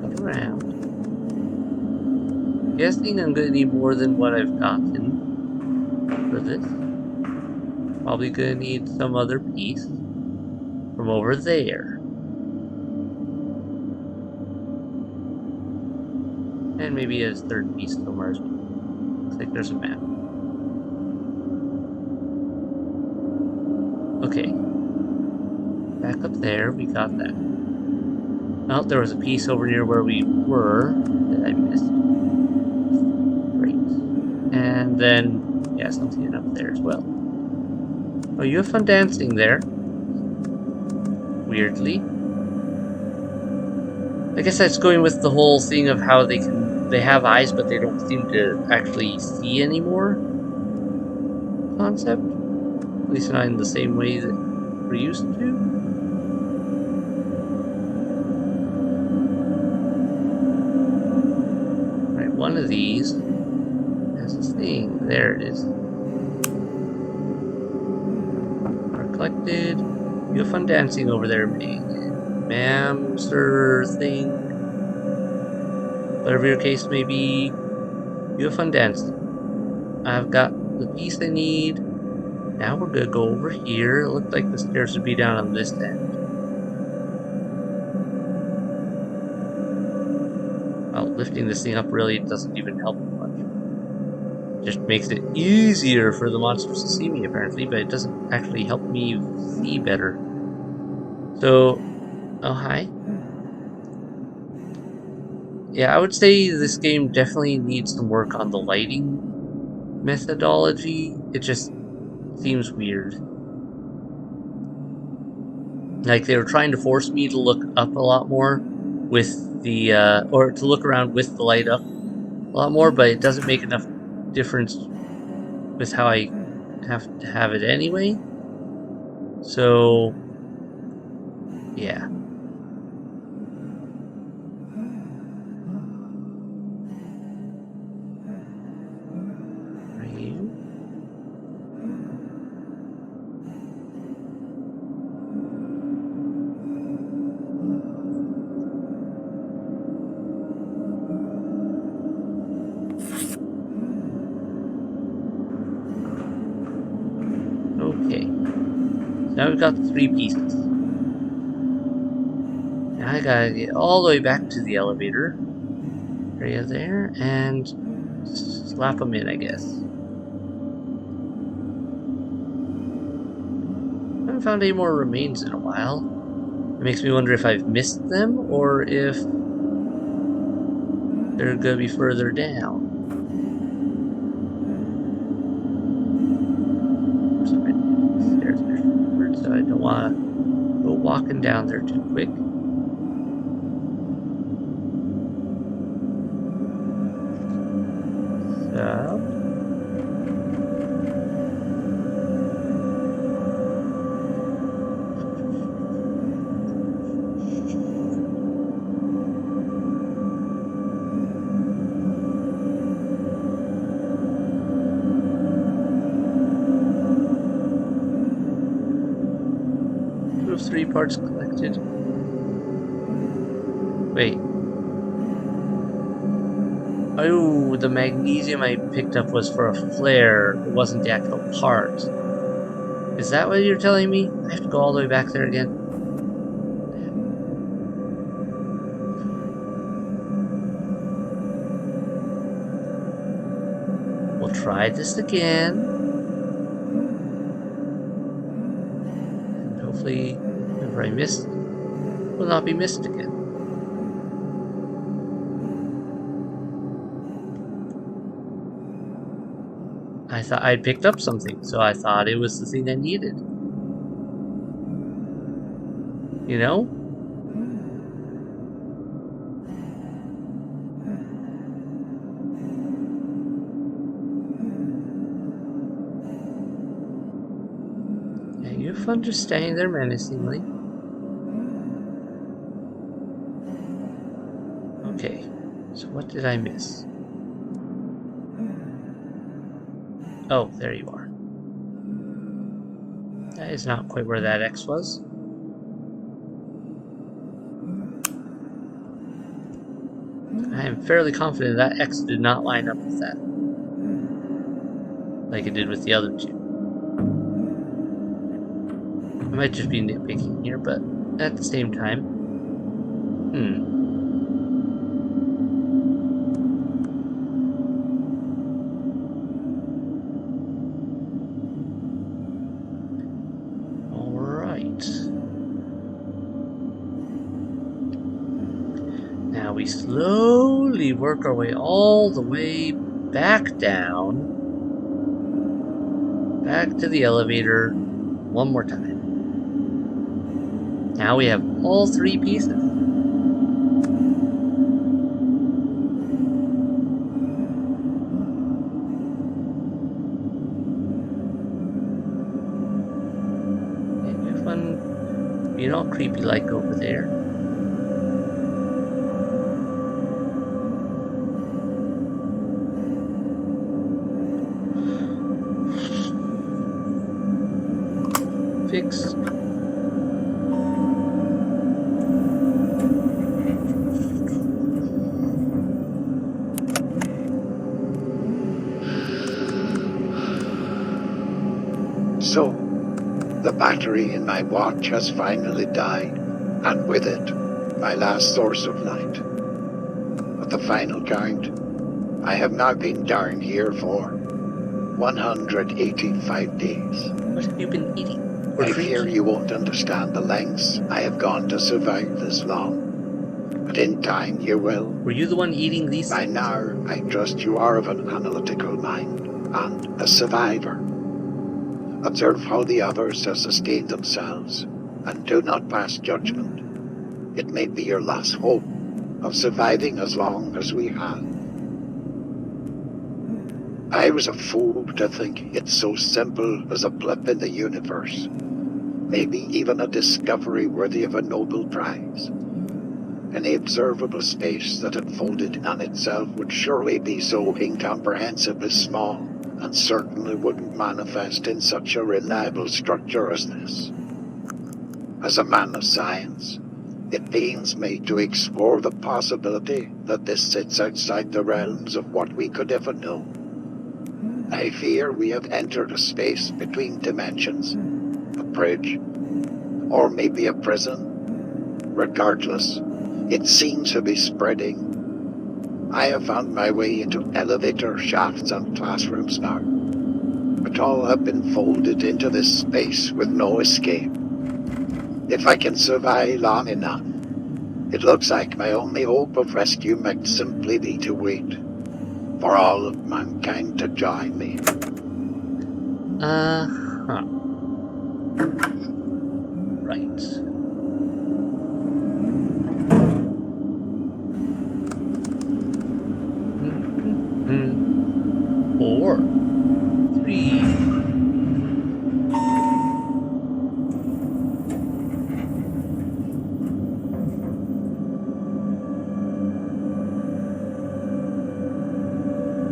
Cut around. Guessing I'm gonna need more than what I've gotten for this. Probably gonna need some other piece from over there. And maybe a third piece somewhere as well. Looks like there's a map. Okay. Back up there, we got that. Oh, there was a piece over near where we were that I missed. Great. And then, yeah, something up there as well. Oh, you have fun dancing there. Weirdly. I guess that's going with the whole thing of how they have eyes, but they don't seem to actually see anymore concept. At least not in the same way that we're used to. Right, one of these has a thing. There it is. Are collected. You have fun dancing over there, ma'am, sir, thing. Whatever your case may be, you have fun dancing. I've got the piece I need. Now we're gonna go over here. It looked like the stairs would be down on this end. Well, lifting this thing up really doesn't even help much. Just makes it easier for the monsters to see me, apparently, but it doesn't actually help me see better. So, oh, hi. Yeah, I would say this game definitely needs some work on the lighting methodology. It just seems weird. Like they were trying to force me to look up a lot more with the, or to look around with the light up a lot more, but it doesn't make enough difference with how I have to have it anyway. So, yeah. Now we've got 3 pieces. Now I gotta get all the way back to the elevator area there and slap them in, I guess. I haven't found any more remains in a while. It makes me wonder if I've missed them or if they're gonna be further down. Of course, I might use the stairs afterward, so I don't want to go walking down there too quick. So, two of 3 parts collected. Wait. Oh, the magnesium I picked up was for a flare. It wasn't the actual part. Is that what you're telling me? I have to go all the way back there again? We'll try this again. And hopefully, whatever I missed will not be missed again. I thought I'd picked up something, so I thought it was the thing I needed. You know? Yeah, you have fun just standing there menacingly. Okay, so what did I miss? Oh, there you are. That is not quite where that X was. I am fairly confident that X did not line up with that, like it did with the other 2. I might just be nitpicking here, but at the same time, Alright. Now we slowly work our way all the way back down, back to the elevator one more time. Now we have all 3 pieces. And you have fun being all creepy like over there. Fixed. So, the battery in my watch has finally died, and with it, my last source of light. At the final count, I have now been down here for 185 days. What have you been eating? Or I drinking? fear you won't understand the lengths I have gone to survive this long, but in time you will. Were you the one eating these By things? now, I trust you are of an analytical mind and a survivor. Observe how the others have sustained themselves, and do not pass judgment. It may be your last hope of surviving as long as we have. I was a fool to think it's so simple as a blip in the universe, maybe even a discovery worthy of a Nobel Prize. Any observable space that unfolded on itself would surely be so incomprehensibly small, and certainly wouldn't manifest in such a reliable structure as this. As a man of science, it pains me to explore the possibility that this sits outside the realms of what we could ever know. I fear we have entered a space between dimensions, a bridge, or maybe a prison. Regardless, it seems to be spreading. I have found my way into elevator shafts and classrooms now, but all have been folded into this space with no escape. If I can survive long enough, it looks like my only hope of rescue might simply be to wait for all of mankind to join me. Huh. Right. Mm-hmm. 4, 3.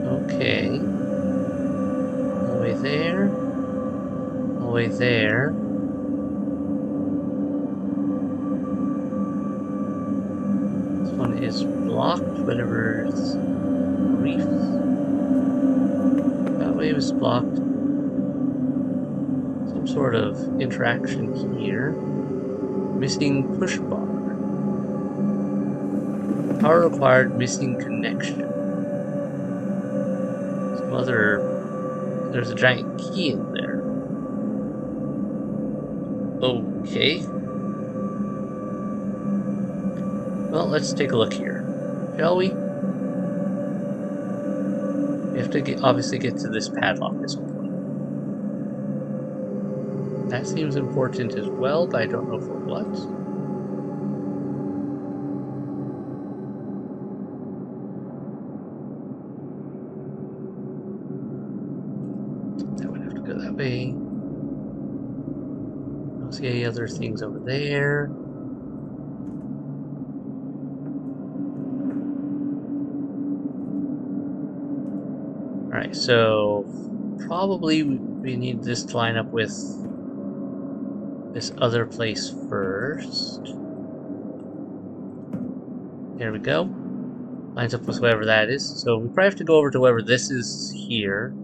Okay. All the way there. All the way there. This one is blocked, whatever is briefs. That way was blocked. Some sort of interaction here. Missing push bar. Power required, missing connection. Some other... There's a giant key in there. Okay. Well, let's take a look here. Shall we? We have to obviously get to this padlock at some point. That seems important as well, but I don't know for what. I would have to go that way. I don't see any other things over there. Alright, so probably we need this to line up with this other place first. There we go. Lines up with whatever that is. So we probably have to go over to wherever this is here.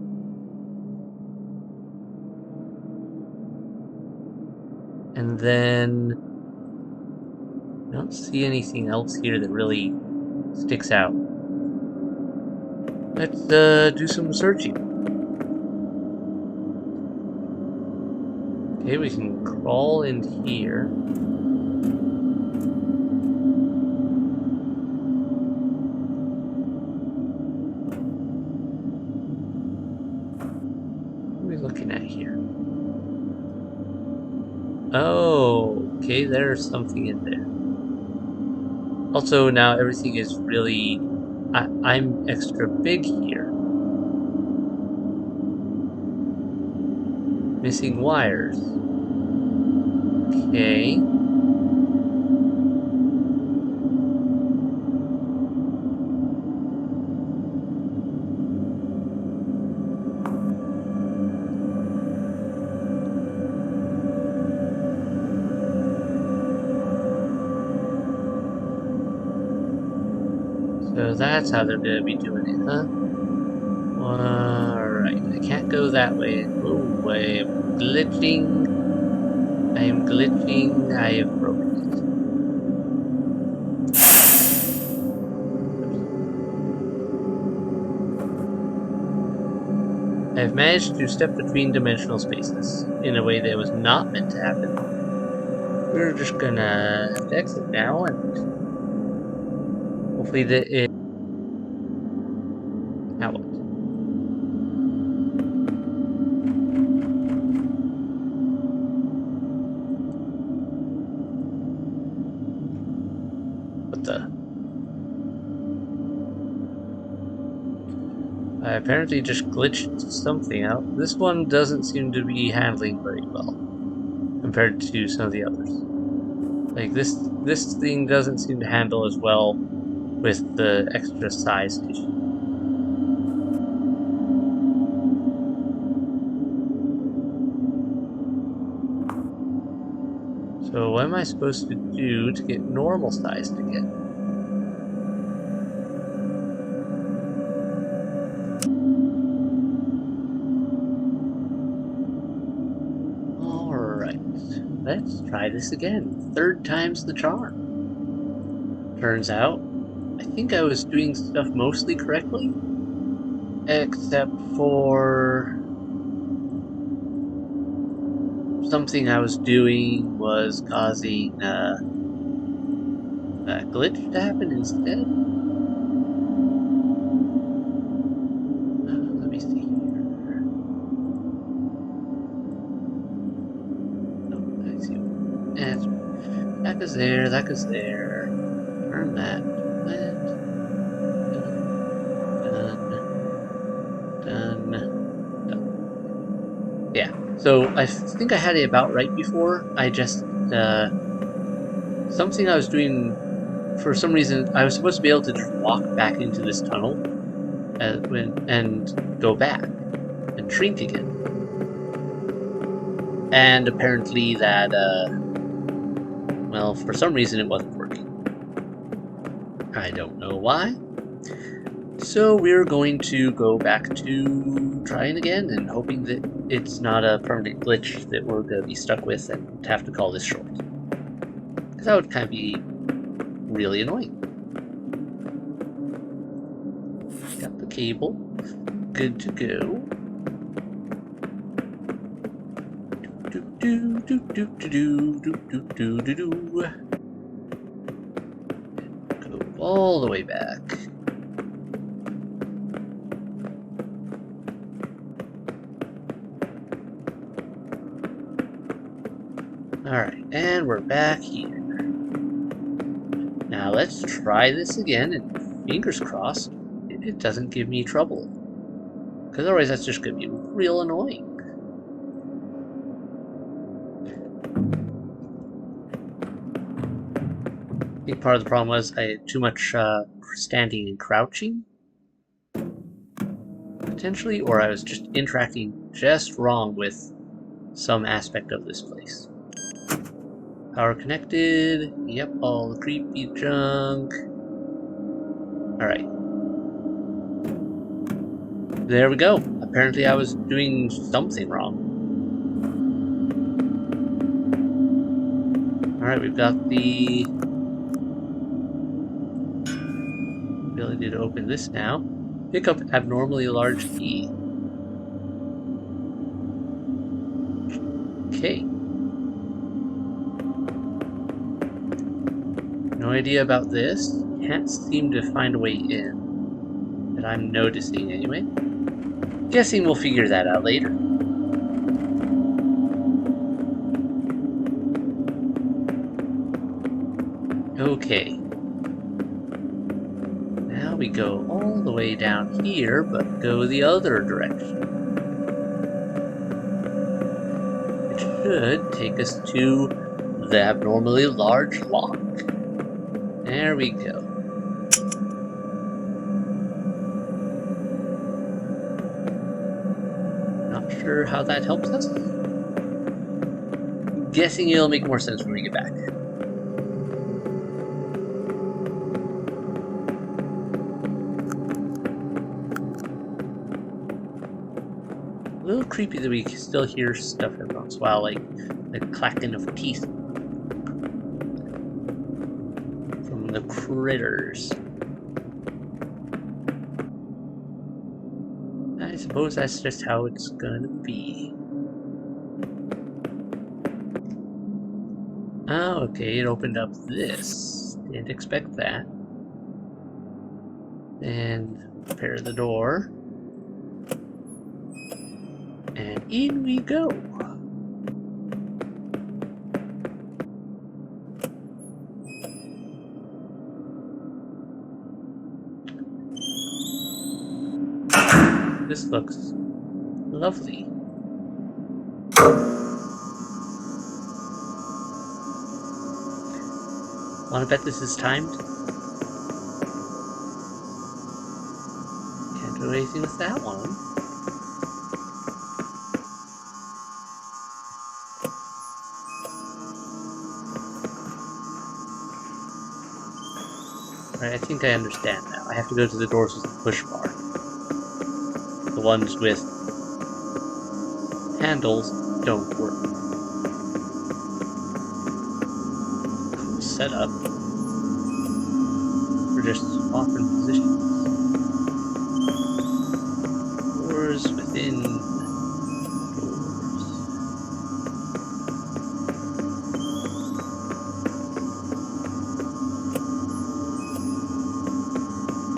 And then I don't see anything else here that really sticks out. Let's do some searching. Okay, we can crawl in here. What are we looking at here? Oh, okay, there's something in there. Also, now everything is really... I'm extra big here. Missing wires. Okay. So that's how they're gonna be doing it, huh? Alright, I can't go that way. Oh, I am glitching. I am glitching. I have broken it. I have managed to step between dimensional spaces in a way that was not meant to happen. We're just gonna have to exit now, and hopefully the... Now what? What the... I apparently just glitched something out. This one doesn't seem to be handling very well compared to some of the others. Like this thing doesn't seem to handle as well with the extra size issue. So what am I supposed to do to get normal sized again? Alright. Let's try this again. Third time's the charm. Turns out, I think I was doing stuff mostly correctly, except for something I was doing was causing a glitch to happen instead. Let me see here. Oh, I see. That's right. That goes there, that goes there. Turn that. That. Done. Done. Done. Done. Yeah. So I think I had it about right before. I just something I was doing for some reason. I was supposed to be able to just walk back into this tunnel and go back and shrink again. And apparently that well, for some reason it wasn't working. I don't know why. So we're going to go back to trying again and hoping that it's not a permanent glitch that we're going to be stuck with and have to call this short. Because that would kind of be really annoying. Got the cable. Good to go. Go all the way back. Alright, and we're back here. Now let's try this again, and fingers crossed, it doesn't give me trouble. Because otherwise that's just going to be real annoying. I think part of the problem was I had too much standing and crouching, potentially, or I was just interacting just wrong with some aspect of this place. Power connected. Yep, all the creepy junk. Alright. There we go. Apparently I was doing something wrong. Alright, we've got the ability to open this now. Pick up abnormally large key. Okay. No idea about this. Can't seem to find a way in. That I'm noticing anyway. Guessing we'll figure that out later. Okay. Now we go all the way down here, but go the other direction. It should take us to the abnormally large lock. There we go. Not sure how that helps us. Guessing it'll make more sense when we get back. A little creepy that we still hear stuff every once in a while, like the clacking of teeth from the critters. I suppose that's just how it's gonna be. Oh, okay, it opened up this. Didn't expect that. And repair the door. And in we go. This looks lovely. Wanna bet this is timed? Can't do anything with that one. Alright, I think I understand now. I have to go to the doors with the push bar. The ones with handles don't work. setup. We're just swapping positions. Doors within doors.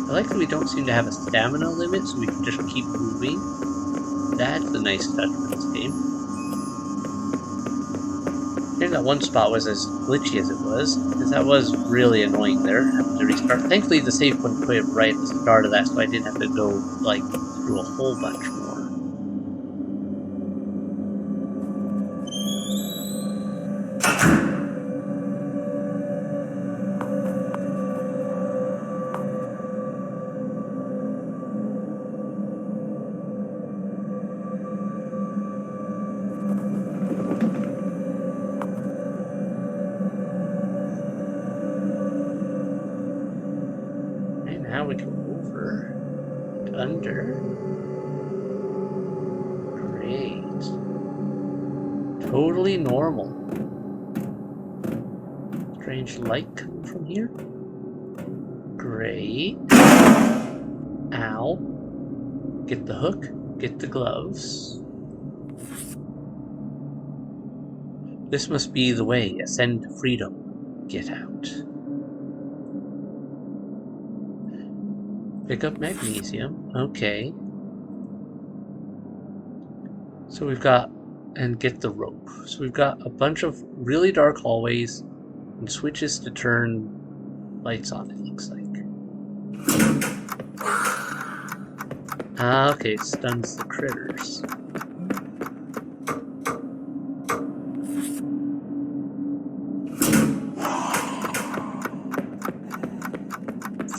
I like that we don't seem to have a stamina limit, so we can just keep moving. That's a nice touch for this game. I think that one spot was as glitchy as it was, because that was really annoying there, having to restart. Thankfully the save point put it right at the start of that, so I didn't have to go, like, through a whole bunch more. Now we go over and under. Great. Totally normal. Strange light coming from here. Great. Ow. Get the hook. Get the gloves. This must be the way. Ascend to freedom. Get out. Pick up magnesium. Okay. So we've got... And get the rope. So we've got a bunch of really dark hallways and switches to turn lights on, it looks like. Ah, okay. It stuns the critters.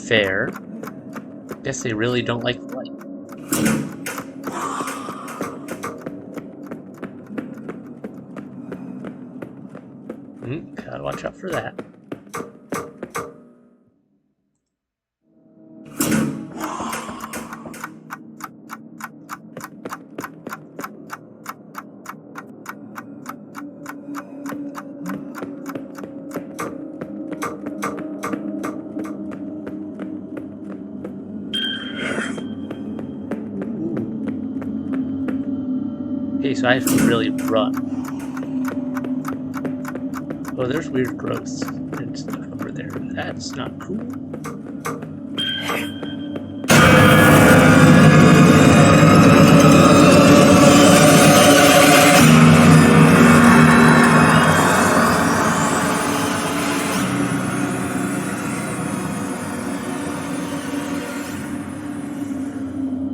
Fair. Guess they really don't like the light. Gotta watch out for that. Okay, so I have to really run. Oh, there's weird growths and stuff over there. That's not cool.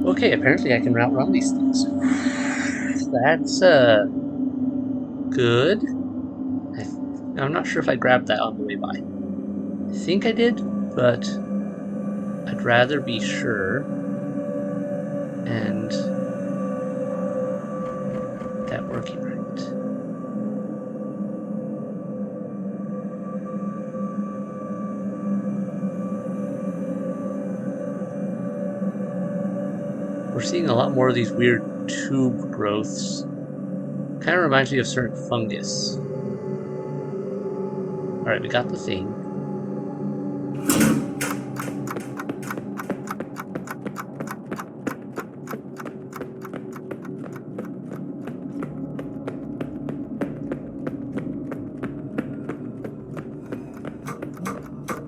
Okay, apparently I can outrun these things. That's, good. I'm not sure if I grabbed that on the way by. I think I did, but I'd rather be sure and that working right. We're seeing a lot more of these weird tube growths. Kind of reminds me of certain fungus. Alright, we got the thing.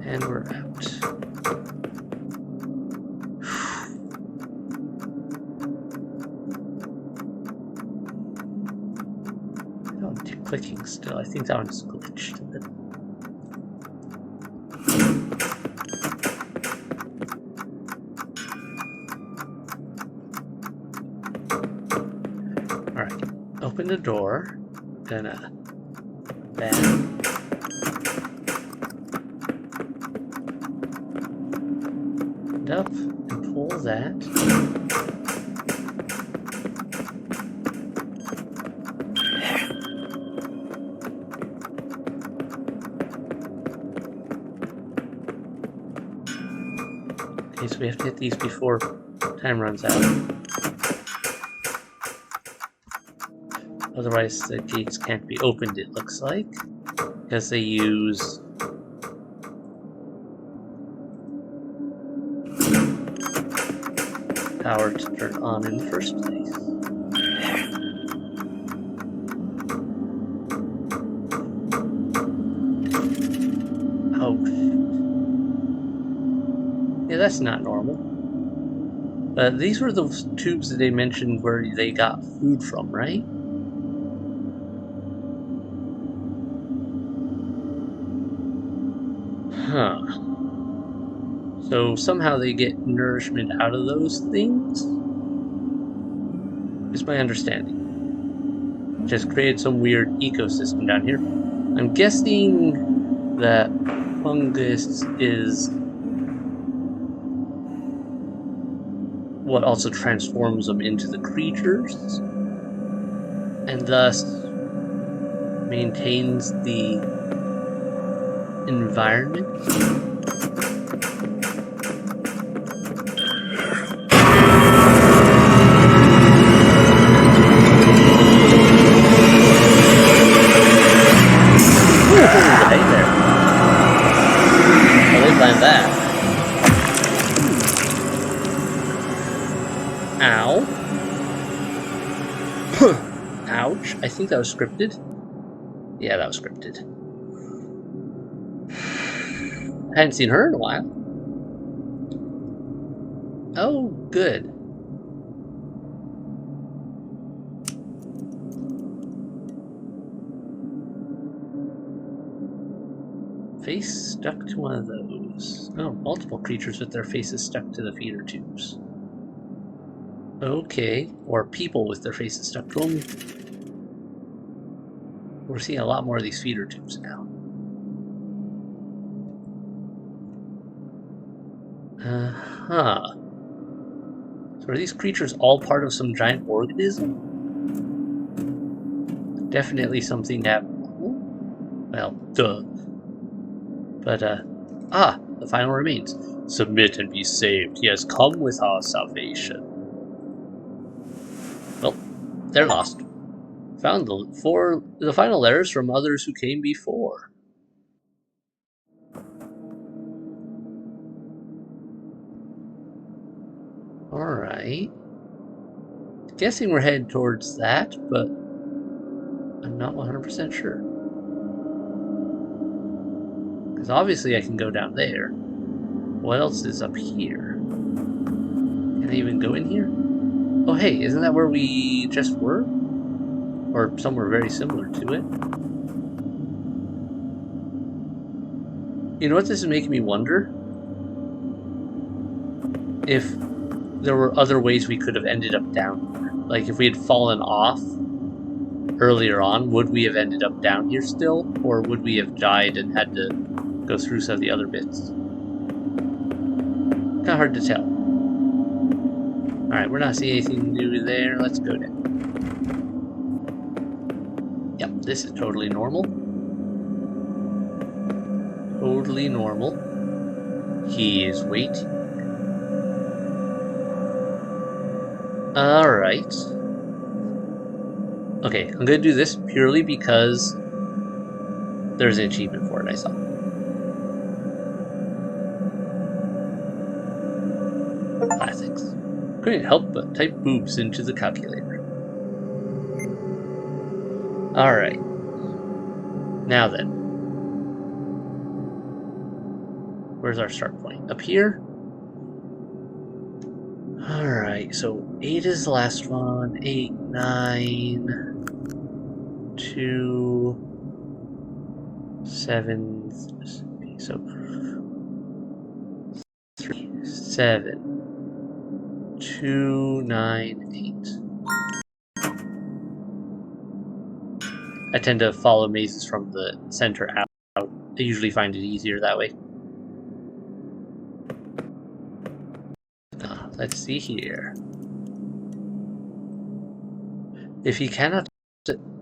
And we're out. Oh, I'm clicking still. I think that one's glitched a bit. Alright, open the door. Gonna bang. Up and pull that. Okay, so we have to hit these before time runs out. Otherwise the gates can't be opened, it looks like, because they use power to turn on in the first place. Oh, yeah, that's not normal. These were the tubes that they mentioned where they got food from, right? Huh. So somehow they get nourishment out of those things? Is my understanding. Just created some weird ecosystem down here. I'm guessing that fungus is what also transforms them into the creatures, and thus maintains the environment. Ooh, hey there. Oh, they planned that. Ow. Ouch. I think that was scripted. Yeah, that was scripted. I hadn't seen her in a while. Oh, good. Face stuck to one of those. Oh, multiple creatures with their faces stuck to the feeder tubes. Okay, or people with their faces stuck to them. We're seeing a lot more of these feeder tubes now. Uh-huh. So are these creatures all part of some giant organism? Definitely something abnormal. Well, duh. But, the final remains. Submit and be saved. He has come with our salvation. Well, they're lost. Found the final letters from others who came before. Alright. Guessing we're headed towards that, but I'm not 100% sure. Because obviously I can go down there. What else is up here? Can I even go in here? Oh hey, isn't that where we just were? Or somewhere very similar to it? You know what this is making me wonder? If there were other ways we could have ended up down here. Like if we had fallen off earlier on, would we have ended up down here still? Or would we have died and had to go through some of the other bits? Kind of hard to tell. Alright, we're not seeing anything new there. Let's go down. Yep, this is totally normal. Totally normal. He is waiting. Alright. Okay, I'm gonna do this purely because there's an achievement for it, I saw. Classics. Couldn't help but type boobs into the calculator. Alright. Now then. Where's our start point? Up here? Alright, so 8 is the last one. 8, 9, 2, 7. So 3, 7, 2, 9, 8. I tend to follow mazes from the center out. I usually find it easier that way. Let's see here. If he cannot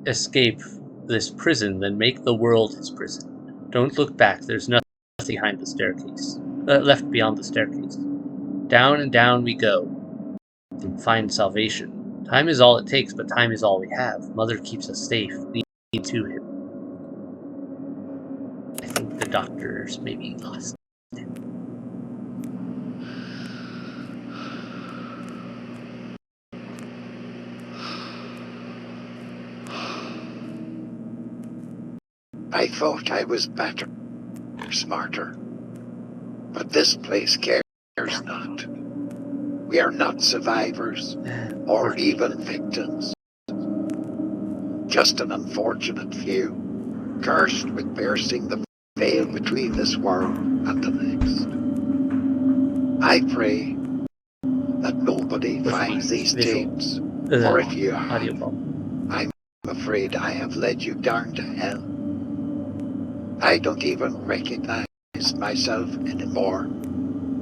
escape this prison, then make the world his prison. Don't look back. There's nothing behind the staircase. Left beyond the staircase. Down and down we go. And find salvation. Time is all it takes, but time is all we have. Mother keeps us safe. Lead to him. I think the doctors maybe lost him. I thought I was better, smarter. But this place cares not. We are not survivors, or even victims. Just an unfortunate few, cursed with piercing the veil between this world and the next. I pray that nobody finds these tapes, for if you audio have, problem. I'm afraid I have led you down to hell. I don't even recognize myself anymore.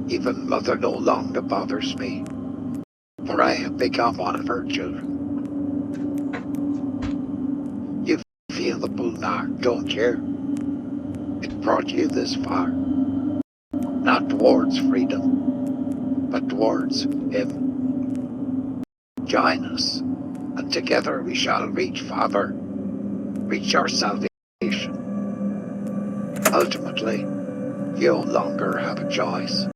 Even Mother no longer bothers me, for I have become one of her children. You feel the pull now, don't you? It brought you this far, not towards freedom, but towards Him. Join us, and together we shall reach Father, reach our salvation. Ultimately, you no longer have a choice.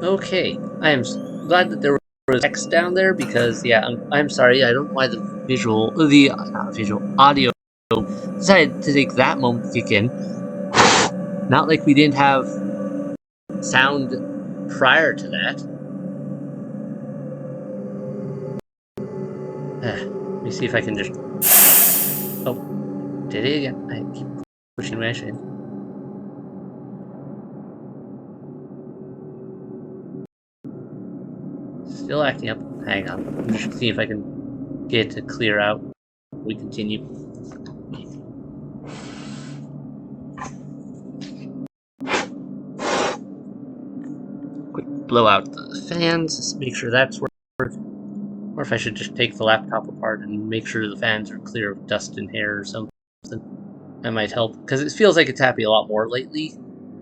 Okay, I am glad that there was text down there because, yeah, I'm sorry, I don't know why the not visual, audio decided to take that moment to kick in. Not like we didn't have sound prior to that. Let me see if I can just. Oh, did it again. I keep pushing my in. Still acting up. Hang on. I'm just seeing if I can get it to clear out. We continue. Quick blow out the fans. Just make sure that's working. Or if I should just take the laptop apart and make sure the fans are clear of dust and hair or something. That might help. Because it feels like it's happy a lot more lately.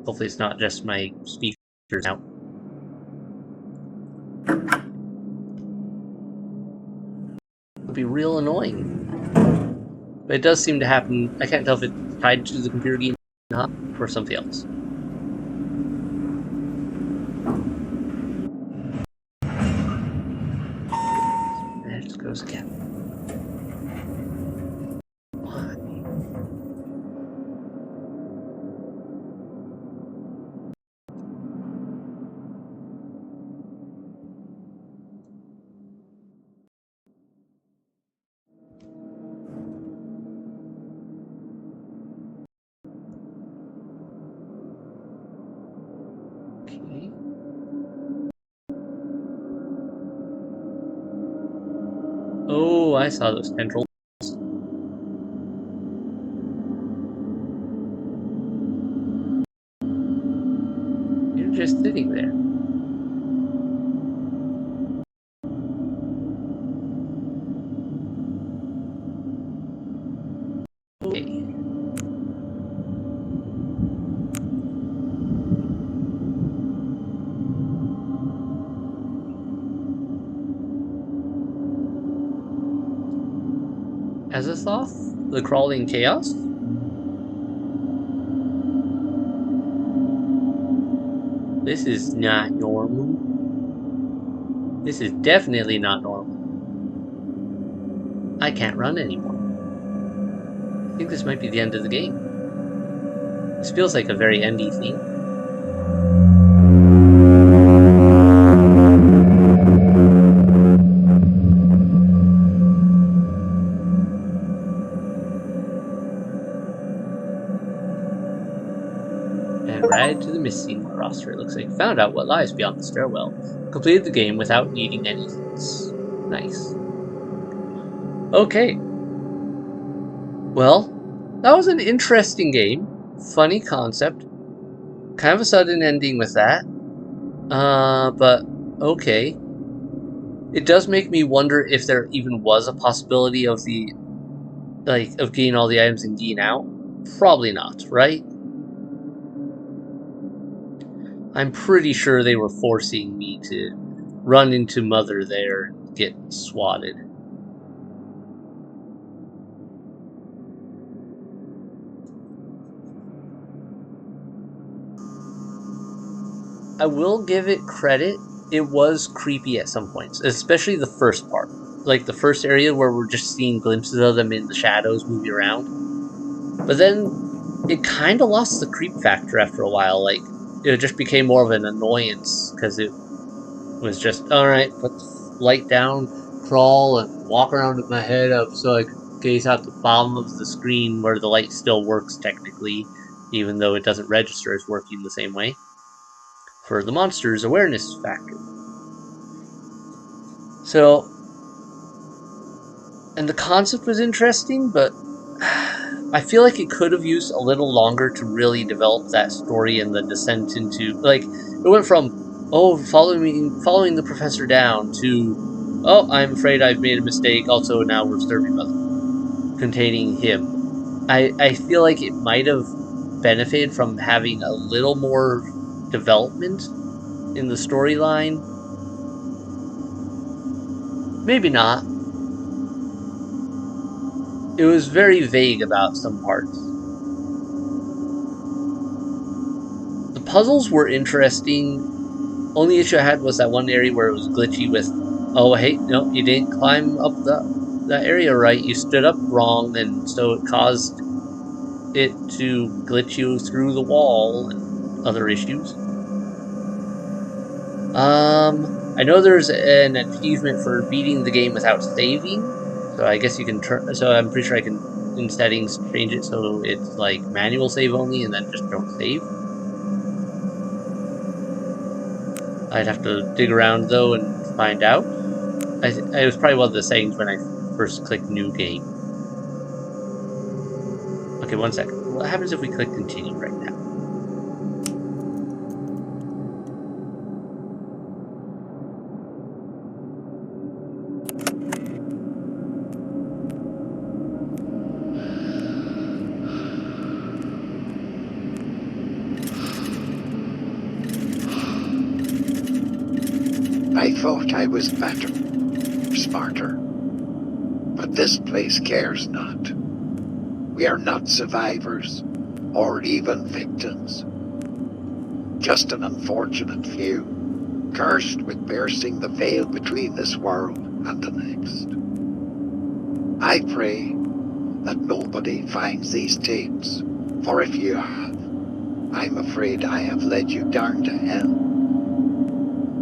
Hopefully it's not just my speakers out. It would be real annoying. But it does seem to happen. I can't tell if it's tied to the computer game or something else. There it goes again. Why? Okay. Oh, I saw those tendrils. You're just sitting there. Okay. Azathoth? The crawling chaos? This is not normal. This is definitely not normal. I can't run anymore. I think this might be the end of the game. This feels like a very endy thing. And right to the missing roster, it looks like. Found out what lies beyond the stairwell. Completed the game without needing any hints. Nice. Okay. Well, that was an interesting game. Funny concept. Kind of a sudden ending with that. But okay. It does make me wonder if there even was a possibility of of getting all the items and getting out. Probably not, right? I'm pretty sure they were forcing me to run into Mother there and get swatted. I will give it credit. It was creepy at some points, especially the first part. like the first area where we're just seeing glimpses of them in the shadows moving around. But then it kind of lost the creep factor after a while. Like it just became more of an annoyance because it was just all right. Put the light down, crawl, and walk around with my head up so I could gaze out the bottom of the screen where the light still works technically, even though it doesn't register as working the same way for the monster's awareness factor. So, and the concept was interesting, but I feel like it could have used a little longer to really develop that story and the descent into like it went from following the professor down to I'm afraid I've made a mistake. Also, now we're serving mother containing him. I feel like it might have benefited from having a little more development in the storyline. Maybe not. It was very vague about some parts. The puzzles were interesting. Only issue I had was that one area where it was glitchy with, oh hey, no, you didn't climb up that area right. You stood up wrong, and so it caused it to glitch you through the wall and other issues. I know there's an achievement for beating the game without saving, so I guess you can turn. So I'm pretty sure I can in settings change it so it's like manual save only, and then just don't save. I'd have to dig around though and find out. It was probably one of the settings when I first clicked new game. Okay, 1 second. What happens if we click continue right now? I thought I was better, smarter. But this place cares not. We are not survivors, or even victims. Just an unfortunate few, cursed with piercing the veil between this world and the next. I pray that nobody finds these tapes, for if you have, I'm afraid I have led you down to hell.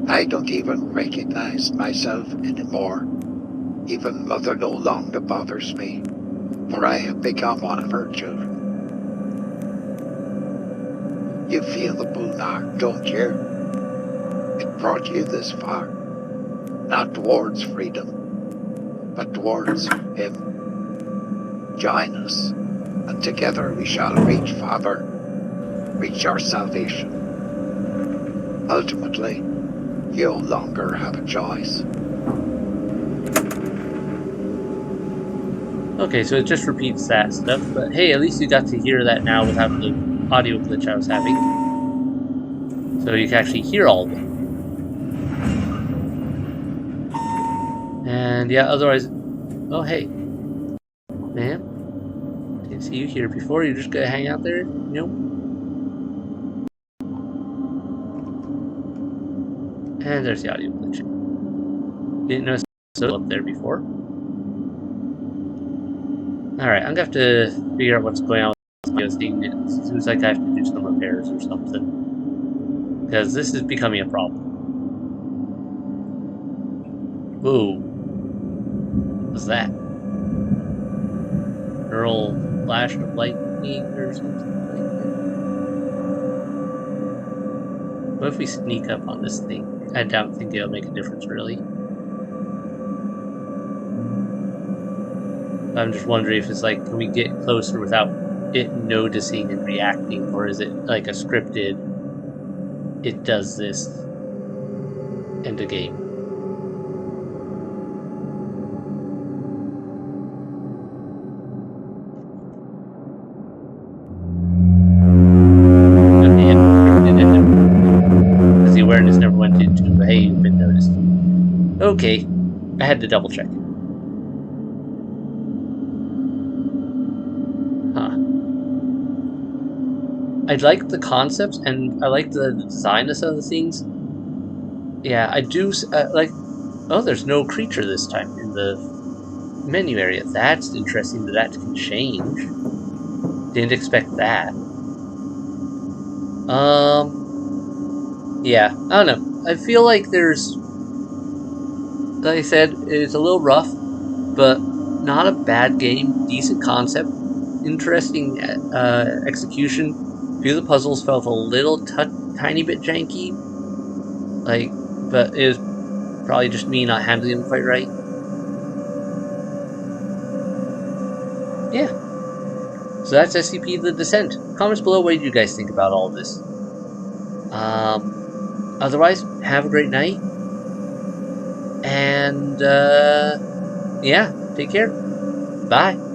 I don't even recognize myself anymore. Even Mother no longer bothers me, for I have become one of her children. You feel the pull now, don't you? It brought you this far, not towards freedom, but towards him. Join us, and together we shall reach Father, reach our salvation. Ultimately, you no longer have a choice. Okay, so it just repeats that stuff, but hey, at least you got to hear that now without the audio glitch I was having. So you can actually hear all of it. And yeah, otherwise, oh hey, ma'am, didn't see you here before. You're just gonna hang out there, And there's the audio glitch. Didn't notice it was up there before. Alright, I'm gonna have to figure out what's going on with this thing. It seems like I have to do some repairs or something. Because this is becoming a problem. Whoa. What was that? Earl flash of lightning or something like that? What if we sneak up on this thing? I don't think it'll make a difference, really. I'm just wondering if it's like, can we get closer without it noticing and reacting, or is it like a scripted, it does this, end of game? Okay, yeah, scripted and because the awareness never went into, hey, you've been noticed. Okay, I had to double check it. Huh. I like the concepts and I like the design of some of the things. Yeah, I do like Oh, there's no creature this time in the menu area. That's interesting that can change. Didn't expect that. Yeah, I don't know. I feel like like I said, it's a little rough, but not a bad game. Decent concept, interesting execution. A few of the puzzles felt a little tiny bit janky, but it was probably just me not handling them quite right. Yeah, so that's SCP The Descent. Comments below. What did you guys think about all this? Um, Otherwise, have a great night, and yeah, take care. Bye.